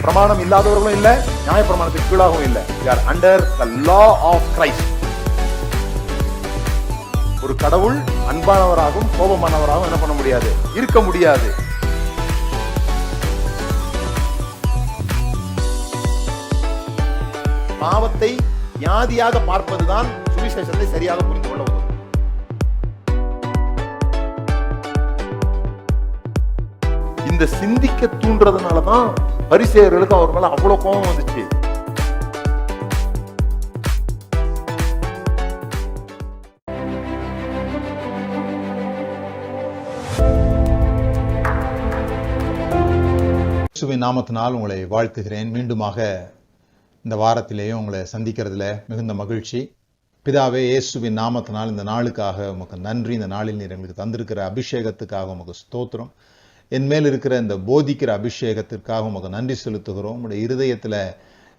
பிரமாணம் இல்லாதவர்களும் இல்லை, நியாய பிரமாணத்துக்கு கீழாகவும் இல்லை. they are under the law of Christ. ஒரு கடவுள் அன்பானவராகவும் கோபமானவராகவும் என்ன பண்ண முடியாது, இருக்க முடியாது. பாவத்தை வியாதியாக பார்ப்பதுதான் சுவிசேஷத்தை சரியாக புரிந்து கொள்ள உதவும். இந்த சிந்திக்க தூண்டுறதுனாலதான் பரிசேயர்களுக்கு அவர் மேல அவ்வளவு கோபம் வந்துச்சு. இயேசுவின் நாமத்தினால் உங்களை வாழ்த்துகிறேன். மீண்டுமாக இந்த வாரத்திலேயும் உங்களை சந்திக்கிறதுல மிகுந்த மகிழ்ச்சி. பிதாவே, இயேசுவின் நாமத்தினால் இந்த நாளுக்காக உமக்கு நன்றி. இந்த நாளில் நீர் எங்களுக்கு தந்திருக்கிற அபிஷேகத்துக்காக உமக்கு ஸ்தோத்திரம். என் மேல் இருக்கிற இந்த போதிக்கிற அபிஷேகத்திற்காக உமக்கு நன்றி செலுத்துகிறோம். உங்களுடைய இருதயத்தில்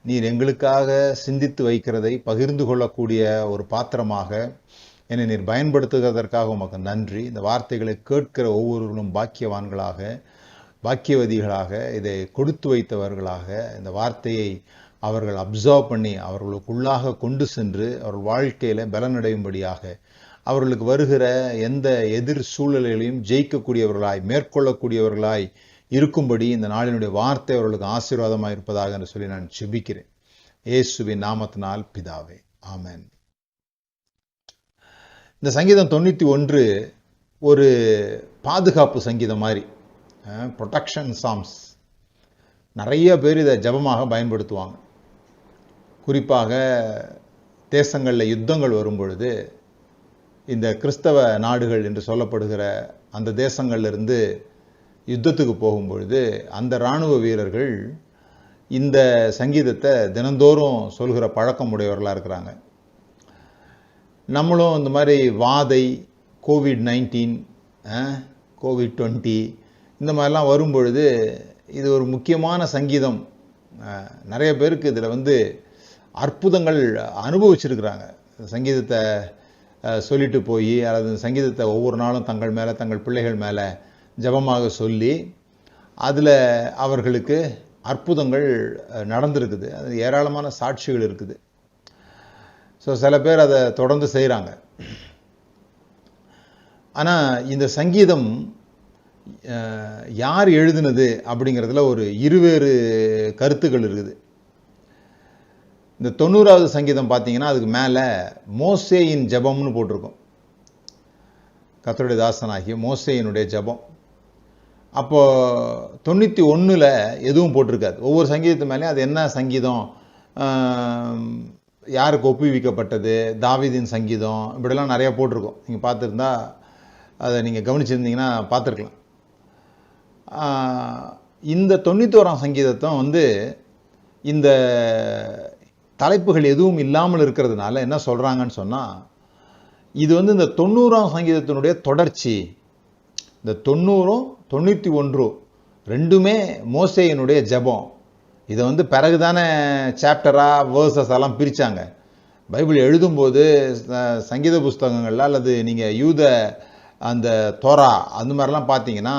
நீர் எங்களுக்காக சிந்தித்து வைக்கிறதை பகிர்ந்து கொள்ளக்கூடிய ஒரு பாத்திரமாக என்னை நீர் பயன்படுத்துகிறதற்காக உமக்கு நன்றி. இந்த வார்த்தைகளை கேட்கிற ஒவ்வொருவரும் பாக்கியவான்களாக, பாக்கியவதிகளாக, இதை கொடுத்து வைத்தவர்களாக, இந்த வார்த்தையை அவர்கள் அப்சர்வ் பண்ணி அவர்களுக்குள்ளாக கொண்டு சென்று அவர்கள் வாழ்க்கையில பலனடையும்படியாக, அவர்களுக்கு வருகிற எந்த எதிர் சூழ்நிலைகளையும் ஜெயிக்கக்கூடியவர்களாய், மேற்கொள்ளக்கூடியவர்களாய் இருக்கும்படி இந்த நாளினுடைய வார்த்தை அவர்களுக்கு ஆசீர்வாதமாக இருப்பதாக என்று சொல்லி நான் ஜெபிக்கிறேன். இயேசுவின் நாமத்தினால் பிதாவே, ஆமென். இந்த சங்கீதம் 91 ஒரு பாதுகாப்பு சங்கீதம் மாதிரி, ப்ரொடெக்ஷன் சாம்ஸ். நிறைய பேர் இதை ஜபமாக பயன்படுத்துவாங்க. குறிப்பாக தேசங்களில் யுத்தங்கள் வரும்பொழுது, இந்த கிறிஸ்தவ நாடுகள் என்று சொல்லப்படுகிற அந்த தேசங்கள்லேருந்து யுத்தத்துக்கு போகும்பொழுது அந்த இராணுவ வீரர்கள் இந்த சங்கீதத்தை தினந்தோறும் சொல்கிற பழக்கம் உடையவர்களாக இருக்கிறாங்க. நம்மளும் இந்த மாதிரி வாதை, COVID-19, COVID-20 இந்த மாதிரிலாம் வரும்பொழுது இது ஒரு முக்கியமான சங்கீதம். நிறைய பேருக்கு இதில் அற்புதங்கள் அனுபவிச்சிருக்கிறாங்க. சங்கீதத்தை சொல்லிட்டு போய், அல்லது சங்கீதத்தை ஒவ்வொரு நாளும் தங்கள் மேலே, தங்கள் பிள்ளைகள் மேலே ஜபமாக சொல்லி அதில் அவர்களுக்கு அற்புதங்கள் நடந்திருக்குது. அது ஏராளமான சாட்சிகள் இருக்குது. ஸோ சில பேர் அதை தொடர்ந்து செய்கிறாங்க. ஆனால் இந்த சங்கீதம் யார் எழுதினது அப்படிங்கிறதுல ஒரு இருவேறு கருத்துக்கள் இருக்குது. இந்த 90வது சங்கீதம் பார்த்தீங்கன்னா அதுக்கு மேலே மோசேயின் ஜபம்னு போட்டிருக்கும். கர்த்தருடைய தாசனாகிய மோசேயினுடைய ஜபம். அப்போ 91ல் எதுவும் போட்டிருக்காது. ஒவ்வொரு சங்கீதத்து மேலேயும் அது என்ன சங்கீதம், யாருக்கு ஒப்புவிக்கப்பட்டது, தாவீதின் சங்கீதம், இப்படிலாம் நிறையா போட்டிருக்கோம். நீங்கள் பார்த்துருந்தா அதை நீங்கள் கவனிச்சிருந்தீங்கன்னா பார்த்துருக்கலாம். இந்த 91ஆம் சங்கீதத்தை இந்த தலைப்புகள் எதுவும் இல்லாமல் இருக்கிறதுனால என்ன சொல்கிறாங்கன்னு சொன்னால், இது இந்த 90ஆம் சங்கீதத்தினுடைய தொடர்ச்சி. இந்த 90ம் 91 ரெண்டுமே மோசேயினுடைய ஜபம். இதை பிறகுதானே சாப்டராக வேர்சஸ் எல்லாம் பிரித்தாங்க. பைபிள் எழுதும்போது சங்கீத புஸ்தகங்களில் அல்லது நீங்கள் யூத அந்த தோரா அந்த மாதிரிலாம் பார்த்தீங்கன்னா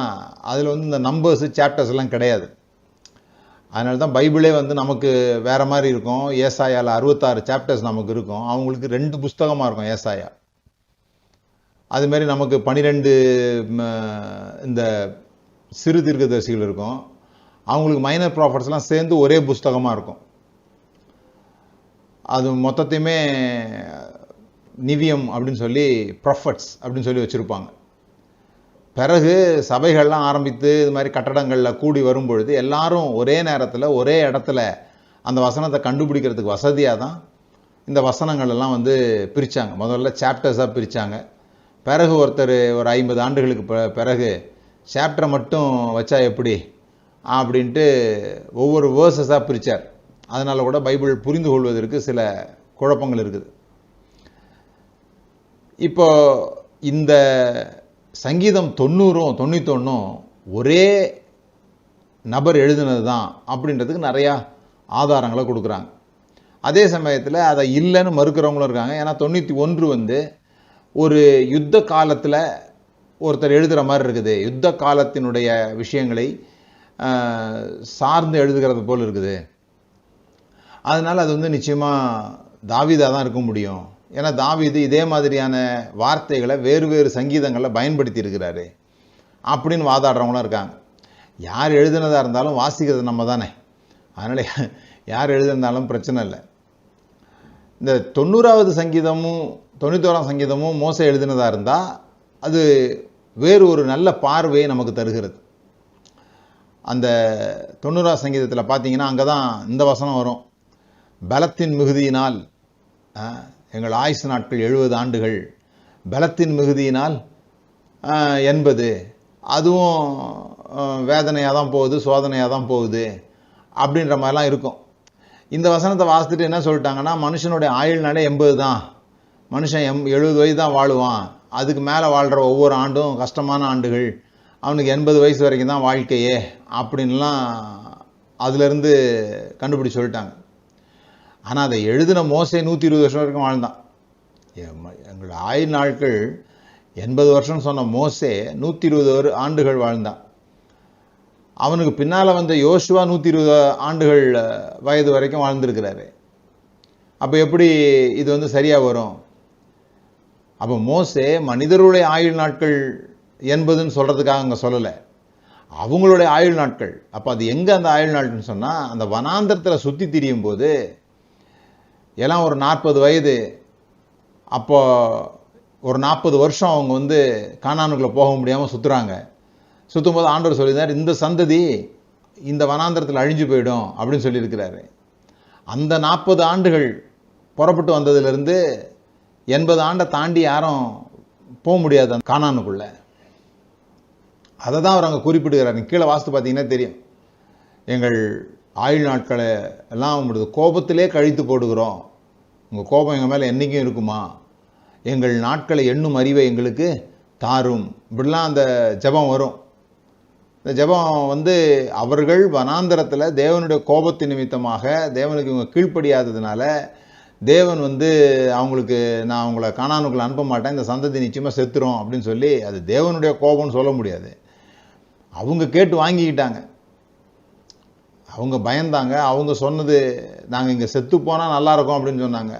அதில் இந்த நம்பர்ஸு, சாப்டர்ஸ் எல்லாம் கிடையாது. அதனால தான் பைபிளே நமக்கு வேறு மாதிரி இருக்கும். ஏசாயாவில் 66 சாப்டர்ஸ் நமக்கு இருக்கும். அவங்களுக்கு 2 புஸ்தகமாக இருக்கும் ஏசாயா. அதுமாரி நமக்கு 12 இந்த சிறு தீர்க்கதரிசிகள் இருக்கும். அவங்களுக்கு மைனர் ப்ராஃபட்ஸ்லாம் சேர்ந்து ஒரே புஸ்தகமாக இருக்கும். அது மொத்தத்தையுமே நிவியம் அப்படின்னு சொல்லி, ப்ராஃபட்ஸ் அப்படின்னு சொல்லி வச்சுருப்பாங்க. பிறகு சபைகள்லாம் ஆரம்பித்து இது மாதிரி கட்டடங்களில் கூடி வரும்பொழுது எல்லாரும் ஒரே நேரத்தில் ஒரே இடத்துல அந்த வசனத்தை கண்டுபிடிக்கிறதுக்கு வசதியாக தான் இந்த வசனங்கள் எல்லாம் பிரித்தாங்க. முதல்ல சாப்டர்ஸாக பிரித்தாங்க. பிறகு ஒருத்தர் ஒரு 50 ஆண்டுகளுக்கு பிறகு சாப்டரை மட்டும் வச்சா எப்படி அப்படின்ட்டு ஒவ்வொரு வேர்சஸாக பிரித்தார். அதனால் கூட பைபிள் புரிந்து கொள்வதற்கு சில குழப்பங்கள் இருக்குது. இப்போ இந்த சங்கீதம் 90ம் 91ம் ஒரே நபர் எழுதினது தான் அப்படின்றதுக்கு நிறையா ஆதாரங்களை கொடுக்குறாங்க. அதே சமயத்தில் அதை இல்லைன்னு மறுக்கிறவங்களும் இருக்காங்க. ஏன்னா 91 ஒரு யுத்த காலத்தில் ஒருத்தர் எழுதுகிற மாதிரி இருக்குது. யுத்த காலத்தினுடைய விஷயங்களை சார்ந்து எழுதுகிறது போல் இருக்குது. அதனால் அது வந்து நிச்சயமாக தாவீதாக தான் இருக்க முடியும். ஏன்னா தாவீது இதே மாதிரியான வார்த்தைகளை வேறு வேறு சங்கீதங்களில் பயன்படுத்தி இருக்கிறாரு அப்படின்னு வாதாடுறவங்களும் இருக்காங்க. யார் எழுதுனதாக இருந்தாலும் வாசிக்கிறது நம்ம தானே, அதனால் யார் எழுதுனாலும் பிரச்சனை இல்லை. இந்த 90வது சங்கீதமும் 91ஆம் சங்கீதமும் மோசே எழுதினதாக இருந்தால் அது வேறு ஒரு நல்ல பார்வையை நமக்கு தருகிறது. அந்த 90ஆம் சங்கீதத்தில் பார்த்தீங்கன்னா அங்கே தான் இந்த வசனம் வரும், பலத்தின் மிகுதியினால் எங்கள் ஆயுசு நாட்கள் 70 ஆண்டுகள், பலத்தின் மிகுதியினால் 80, அதுவும் வேதனையாக தான் போகுது, சோதனையாக தான் போகுது அப்படின்ற மாதிரிலாம் இருக்கும். இந்த வசனத்தை வாசித்துட்டு என்ன சொல்லிட்டாங்கன்னா, மனுஷனுடைய ஆயுள் நாளே 80 தான், மனுஷன் 70 வயது தான் வாழுவான், அதுக்கு மேலே வாழ்கிற ஒவ்வொரு ஆண்டும் கஷ்டமான ஆண்டுகள், அவனுக்கு 80 வயசு வரைக்கும் தான் வாழ்க்கையே அப்படின்லாம் அதுலேருந்து கண்டுபிடிச்சி சொல்லிட்டாங்க. ஆனால் அதை எழுதின மோசே 120 வருஷம் வரைக்கும் வாழ்ந்தான். எங்கள் ஆயுள் நாட்கள் 80 வருஷம் சொன்ன மோசே 120 ஆண்டுகள் வாழ்ந்தான். அவனுக்கு பின்னால் வந்த யோசுவா 120 ஆண்டுகள் வயது வரைக்கும் வாழ்ந்திருக்கிறாரு. அப்போ எப்படி இது வந்து சரியாக வரும்? அப்போ மோசே மனிதருடைய ஆயுள் நாட்கள் 80ன்னு சொல்கிறதுக்காக அங்கே சொல்லலை, அவங்களுடைய ஆயுள் நாட்கள். அப்போ அது எங்கே அந்த ஆயுள் நாட்கள்னு சொன்னால், அந்த வனாந்தரத்தில் சுற்றி திரியும் போது எல்லாம் ஒரு 40 வயது, அப்போ ஒரு 40 வருஷம் அவங்க வந்து கானானுக்குள்ளே போக முடியாமல் சுற்றுறாங்க. சுற்றும்போது ஆண்டவர் சொல்லியிருந்தார், இந்த சந்ததி இந்த வனாந்தரத்தில் அழிஞ்சு போயிடும் அப்படின்னு சொல்லியிருக்கிறாரு. அந்த 40 ஆண்டுகள் புறப்பட்டு வந்ததுலேருந்து 80 ஆண்டை தாண்டி யாரும் போக முடியாது அந்த கானானுக்குள்ளே. அதை தான் அவர் அங்கே குறிப்பிடுகிறார். கீழே வாஸ்து பார்த்தீங்கன்னா தெரியும், எங்கள் ஆயுள் நாட்களை எல்லாம் உங்களது கோபத்திலே கழித்து போடுகிறோம், உங்கள் கோபம் எங்கள் மேலே என்றைக்கும் இருக்குமா, எங்கள் நாட்களை எண்ணும் அறிவை எங்களுக்கு தாரும், இப்படிலாம் அந்த ஜெபம் வரும். இந்த ஜெபம் வந்து அவர்கள் வனாந்தரத்தில் தேவனுடைய கோபத்தின் நிமித்தமாக தேவனுக்கு இவங்க கீழ்ப்படியாததுனால தேவன் வந்து அவங்களுக்கு, நான் அவங்கள கானானுக்குள்ள அனுப்ப மாட்டேன், இந்த சந்ததி நிச்சயமாக செத்துரும் அப்படின்னு சொல்லி, அது தேவனுடைய கோபம்னு சொல்ல முடியாது. அவங்க கேட்டு வாங்கிக்கிட்டாங்க, அவங்க பயந்தாங்க, அவங்க சொன்னது நாங்கள் இங்கே செத்து போனால் நல்லாயிருக்கும் அப்படின்னு சொன்னாங்க.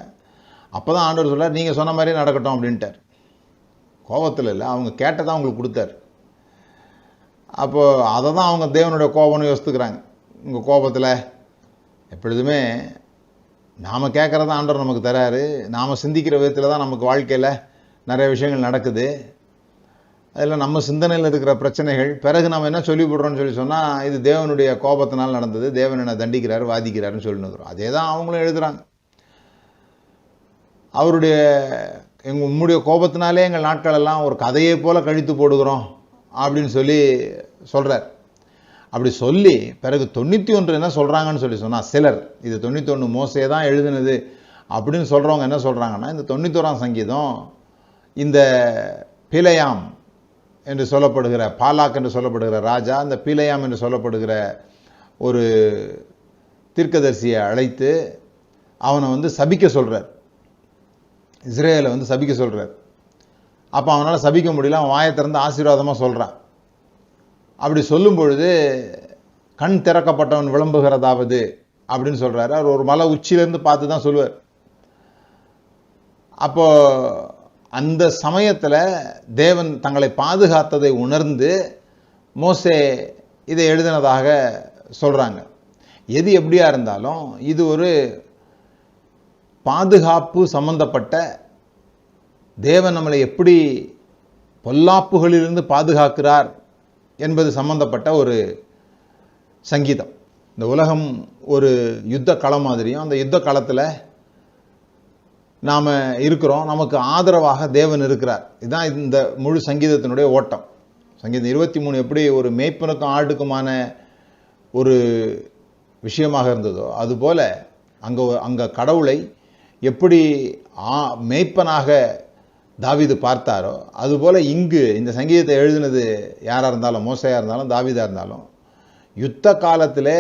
அப்போ தான் ஆண்டவர் சொல்றார், நீங்கள் சொன்ன மாதிரியே நடக்கட்டும் அப்படின்ட்டார். கோபத்தில் இல்லை, அவங்க கேட்டதான் அவங்களுக்கு கொடுத்தார். அப்போது அதை தான் அவங்க தேவனுடைய கோபம்னு யோசித்துக்கிறாங்க. உங்கள் கோபத்தில் எப்பொழுதுமே நாம் கேட்குறத ஆண்டவர் நமக்கு தராரு, நாம் சிந்திக்கிற விதத்தில் தான் நமக்கு வாழ்க்கையில் நிறைய விஷயங்கள் நடக்குது. அதில் நம்ம சிந்தனையில் இருக்கிற பிரச்சனைகள் பிறகு நம்ம என்ன சொல்லிவிடுறோம்னு சொன்னால், இது தேவனுடைய கோபத்தினால் நடந்தது, தேவன் என்ன தண்டிக்கிறார் வாதிக்கிறாருன்னு சொல்லினுக்கிறோம். அதே தான் அவங்களும் எழுதுகிறாங்க. அவருடைய உம்முடைய கோபத்தினாலே எங்கள் நாட்களெல்லாம் ஒரு கதையை போல் கழித்து போடுகிறோம் அப்படின்னு சொல்லி சொல்கிறார். அப்படி சொல்லி பிறகு 91 என்ன சொல்கிறாங்கன்னு சொன்னால், சிலர் இது 91 மோசே தான் எழுதுனது அப்படின்னு சொல்கிறவங்க என்ன சொல்கிறாங்கன்னா, இந்த 91ஆம் சங்கீதம் இந்த பிலேயாம் என்று சொல்லப்படுகிற, பாலாக் என்று சொல்லப்படுகிற ராஜா, இந்த பிலேயாம் என்று சொல்லப்படுகிற ஒரு தீர்க்கதரிசியை அழைத்து அவனை வந்து சபிக்க சொல்கிறார், இஸ்ரேலை வந்து சபிக்க சொல்கிறார். அப்போ அவனால் சபிக்க முடியல, அவன் வாயை திறந்து ஆசீர்வாதமாக சொல்கிறான். அப்படி சொல்லும் பொழுது கண் திறக்கப்பட்டவன் விளம்புகிறதாவது அப்படின்னு சொல்கிறாரு. அவர் ஒரு மலை உச்சியிலேருந்து பார்த்து தான் சொல்லுவார். அப்போ அந்த சமயத்தில் தேவன் தங்களை பாதுகாத்ததை உணர்ந்து மோசே இதை எழுதினதாக சொல்கிறாங்க. எது எப்படியா இருந்தாலும் இது ஒரு பாதுகாப்பு சம்பந்தப்பட்ட, தேவன் நம்மளை எப்படி பொல்லாப்புகளிலிருந்து பாதுகாக்கிறார் என்பது சம்பந்தப்பட்ட ஒரு சங்கீதம். இந்த உலகம் ஒரு யுத்த களம் மாதிரியும், அந்த யுத்த களத்தில் நாம் இருக்கிறோம், நமக்கு ஆதரவாக தேவன் இருக்கிறார். இதுதான் இந்த முழு சங்கீதத்தினுடைய ஓட்டம். சங்கீதம் 23 எப்படி ஒரு மேய்ப்பனுக்கும் ஆட்டுக்குமான ஒரு விஷயமாக இருந்ததோ, அதுபோல் அங்கே கடவுளை எப்படி மேய்ப்பனாக தாவீது பார்த்தாரோ, அதுபோல் இங்கு இந்த சங்கீதத்தை எழுதினது யாராக இருந்தாலும், மோசையாக இருந்தாலும் தாவீதாக இருந்தாலும், யுத்த காலத்தில்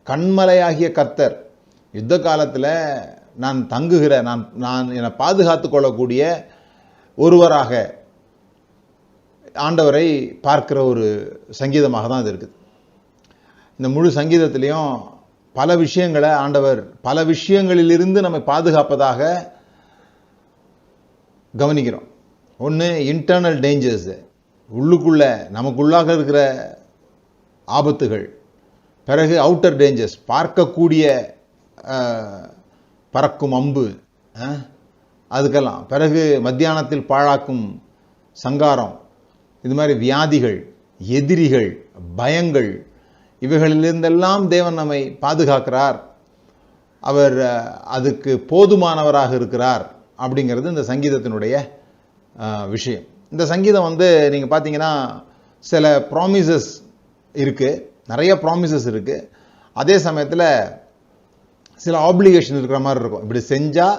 கண்மலையாகிய கர்த்தர், யுத்த காலத்தில் நான் தங்குகிற, நான் என்னை பாதுகாத்து கொள்ளக்கூடிய ஒருவராக ஆண்டவரை பார்க்கிற ஒரு சங்கீதமாக தான் இது இருக்குது. இந்த முழு சங்கீதத்திலையும் பல விஷயங்களை ஆண்டவர் பல விஷயங்களிலிருந்து நம்மை பாதுகாப்பதாக கவனிக்கிறோம். ஒன்று இன்டர்னல் டேஞ்சர்ஸ், உள்ளுக்குள்ள நமக்குள்ளாக இருக்கிற ஆபத்துகள். பிறகு அவுட்டர் டேஞ்சர்ஸ், பார்க்கக்கூடிய பறக்கும் அம்பு, அதுக்கெல்லாம். பிறகு மத்தியானத்தில் பாழாக்கும் சங்காரம், இது மாதிரி வியாதிகள், எதிரிகள், பயங்கள், இவைகளிலிருந்தெல்லாம் தேவன் நம்மை பாதுகாக்கிறார். அவர் அதுக்கு போதுமானவராக இருக்கிறார் அப்படிங்கிறது இந்த சங்கீதத்தினுடைய விஷயம். இந்த சங்கீதம் நீங்கள் பார்த்தீங்கன்னா சில ப்ராமிசஸ் இருக்குது, நிறைய ப்ராமிசஸ் இருக்குது. அதே சமயத்தில் சில ஆப்ளிகேஷன் இருக்கிற மாதிரி இருக்கும். இப்படி செஞ்சால்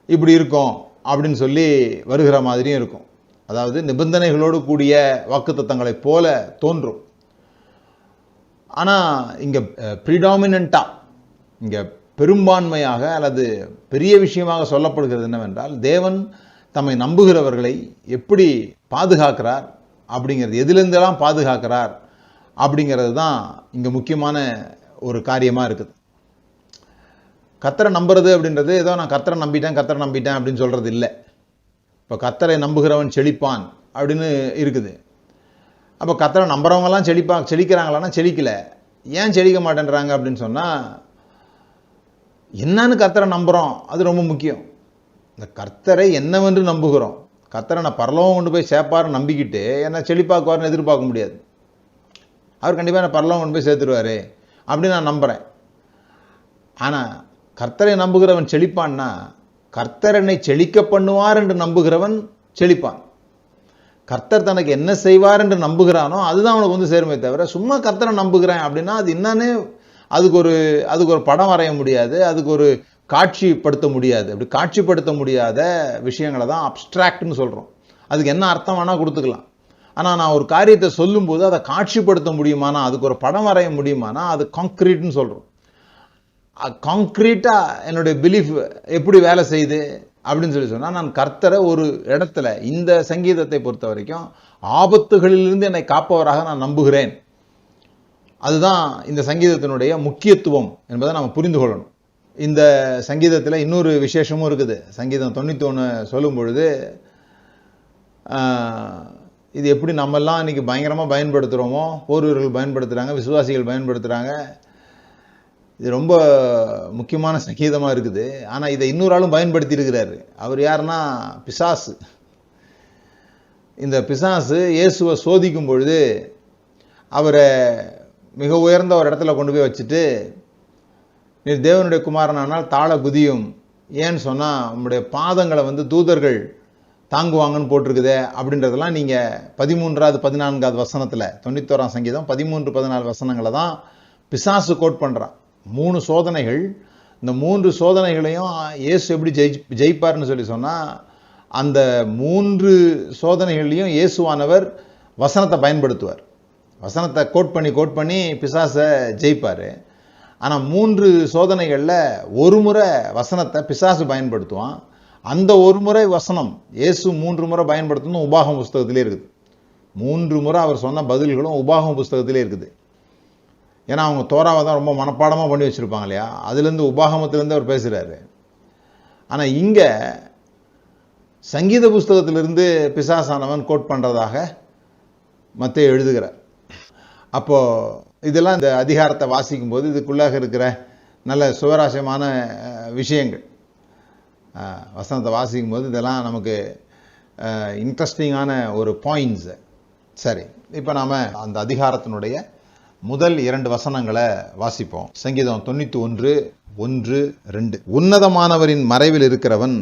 இப்படி இருக்கும் அப்படின்னு சொல்லி வருகிற மாதிரியும் இருக்கும். அதாவது நிபந்தனைகளோடு கூடிய வாக்குத்தத்தங்களைப் போல தோன்றும். ஆனால் இங்கே ப்ரிடாமினண்ட்டாக, இங்கே பெரும்பான்மையாக அல்லது பெரிய விஷயமாக சொல்லப்படுகிறது என்னவென்றால், தேவன் தம்மை நம்புகிறவர்களை எப்படி பாதுகாக்கிறார் அப்படிங்கிறது, எதிலிருந்தெல்லாம் பாதுகாக்கிறார் அப்படிங்கிறது தான் இங்கே முக்கியமான ஒரு காரியமாக இருக்குது. கர்த்தரை நம்புறது அப்படின்றது ஏதோ நான் கர்த்தரை நம்பிட்டேன் அப்படின்னு சொல்கிறது இல்லை. இப்போ கர்த்தரை நம்புகிறவன் செழிப்பான் அப்படின்னு இருக்குது. அப்போ கர்த்தரை நம்புறவங்கலாம் செழிக்கிறாங்களான்னா செழிக்கல. ஏன் செழிக்க மாட்டேன்றாங்க அப்படின்னு சொன்னால், என்னன்னு கர்த்தரை நம்புகிறோம் அது ரொம்ப முக்கியம். இந்த கர்த்தரை என்னவென்று நம்புகிறோம். கர்த்தரை நான் பரலோகம் கொண்டு போய் சேர்ப்பாருன்னு நம்பிக்கிட்டு என்ன செழிப்பாக்குவார்னு எதிர்பார்க்க முடியாது. அவர் கண்டிப்பாக என்ன பரலோகம் கொண்டு போய் சேர்த்துருவார் அப்படின்னு நான் நம்புகிறேன். ஆனால் கர்த்தரை நம்புகிறவன் செழிப்பான்னா, கர்த்தர் என்னை செழிக்க பண்ணுவார் என்று நம்புகிறவன் செழிப்பான். கர்த்தர் தனக்கு என்ன செய்வார் என்று நம்புகிறானோ அதுதான் அவனுக்கு சேருமே தவிர, சும்மா கர்த்தரை நம்புகிறேன் அப்படின்னா அது என்னன்னு அதுக்கு ஒரு படம் வரைய முடியாது, அதுக்கு ஒரு காட்சிப்படுத்த முடியாது. அப்படி காட்சிப்படுத்த முடியாத விஷயங்களை தான் அப்ஸ்ட்ராக்ட்னு சொல்கிறோம். அதுக்கு என்ன அர்த்தம் வேணால் கொடுத்துக்கலாம். ஆனால் நான் ஒரு காரியத்தை சொல்லும்போது அதை காட்சிப்படுத்த முடியுமானா, அதுக்கு ஒரு படம் வரைய முடியுமானா அது காங்க்ரீட்னு சொல்கிறோம். காங்க்ரீட்டாக என்னுடைய பிலீஃப் எப்படி வேலை செய்யுது அப்படின்னு சொன்னால், நான் கர்த்தரை ஒரு இடத்துல, இந்த சங்கீதத்தை பொறுத்த வரைக்கும் ஆபத்துகளிலிருந்து என்னை காப்பவராக நான் நம்புகிறேன். அதுதான் இந்த சங்கீதத்தினுடைய முக்கியத்துவம் என்பதை நம்ம புரிந்து கொள்ளணும். இந்த சங்கீதத்தில் இன்னொரு விசேஷமும் இருக்குது. சங்கீதம் 91 சொல்லும் பொழுது, இது எப்படி நம்மெல்லாம் இன்றைக்கி பயங்கரமாக பயன்படுத்துகிறோமோ, போர்வீரர்கள் பயன்படுத்துகிறாங்க, விசுவாசிகள் பயன்படுத்துகிறாங்க. இது ரொம்ப முக்கியமான சங்கீதமாக இருக்குது. ஆனால் இதை இன்னொரு ஆளும் பயன்படுத்தி இருக்கிறாரு. அவர் யாருன்னா பிசாசு. இந்த பிசாசு இயேசுவை சோதிக்கும் பொழுது அவரை மிக உயர்ந்த ஒரு இடத்துல கொண்டு போய் வச்சுட்டு, நீர் தேவனுடைய குமாரனானால் தாழ குதியும், ஏன்னு சொன்னால் உங்களுடைய பாதங்களை தூதர்கள் தாங்குவாங்கன்னு போட்டிருக்குதே அப்படின்றதெல்லாம் நீங்கள் 13வது 14வது வசனத்தில், 91ஆம் சங்கீதம் 13-14 வசனங்களை தான் பிசாசு கோட் பண்ணுறான். 3 சோதனைகள். இந்த 3 சோதனைகளையும் இயேசு எப்படி ஜெயிப்பார்னு சொல்லி சொன்னால், அந்த 3 சோதனைகள்லையும் இயேசுவானவர் வசனத்தை பயன்படுத்துவார். வசனத்தை கோட் பண்ணி பிசாசை ஜெயிப்பார். ஆனால் 3 சோதனைகளில் ஒரு முறை வசனத்தை பிசாசு பயன்படுத்துவான். அந்த ஒரு முறை வசனம் இயேசு 3 முறை பயன்படுத்தணும் உபாகம புஸ்தகத்திலே இருக்குது. 3 முறை அவர் சொன்ன பதில்களும் உபாகம புஸ்தகத்திலே இருக்குது. ஏன்னா அவங்க தோராவை தான் ரொம்ப மனப்பாடமாக பண்ணி வச்சுருப்பாங்க இல்லையா, அதுலேருந்து உபாகமத்திலேருந்து அவர் பேசுகிறாரு. ஆனால் இங்கே சங்கீத புஸ்தகத்திலிருந்து பிசாசானவன் கோட் பண்ணுறதாக மத்தேயு எழுதுகிறார். அப்போது இதெல்லாம் இந்த அதிகாரத்தை வாசிக்கும் போது இதுக்குள்ளாக இருக்கிற நல்ல சுவராசியமான விஷயங்கள், வசனத்தை வாசிக்கும் போது இதெல்லாம் நமக்கு இன்ட்ரெஸ்டிங்கான ஒரு பாயிண்ட்ஸு. சரி, இப்போ நாம் அந்த அதிகாரத்தினுடைய முதல் 2 வசனங்களை வாசிப்போம். சங்கீதம் 91:1-2. உன்னதமானவரின் மறைவில் இருக்கிறவன்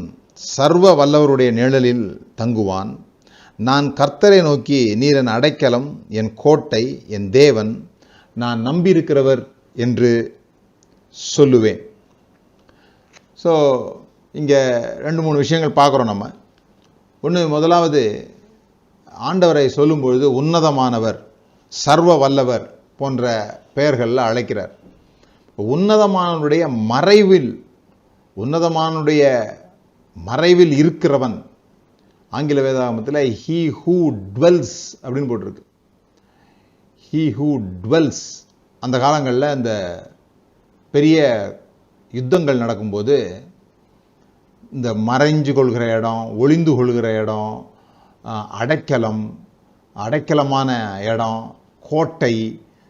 சர்வ வல்லவருடைய நிழலில் தங்குவான். நான் கர்த்தரை நோக்கி, நீர் என் அடைக்கலம், என் கோட்டை, என் தேவன், நான் நம்பியிருக்கிறவர் என்று சொல்லுவேன். ஸோ இங்கே 2-3 விஷயங்கள் பார்க்குறோம் நம்ம. முதலாவது, ஆண்டவரை சொல்லும்பொழுது உன்னதமானவர், சர்வ வல்லவர் போன்ற பெயர்களில் அழைக்கிறார். உன்னதமானுடைய மறைவில் இருக்கிறவன், ஆங்கில வேதாகமத்தில் he who dwells அப்படின்னு போட்டிருக்கு. he who dwells, அந்த காலங்களில் இந்த பெரிய யுத்தங்கள் நடக்கும்போது இந்த மறைஞ்சு கொள்கிற இடம், ஒளிந்து கொள்கிற இடம், அடைக்கலமான இடம், கோட்டை,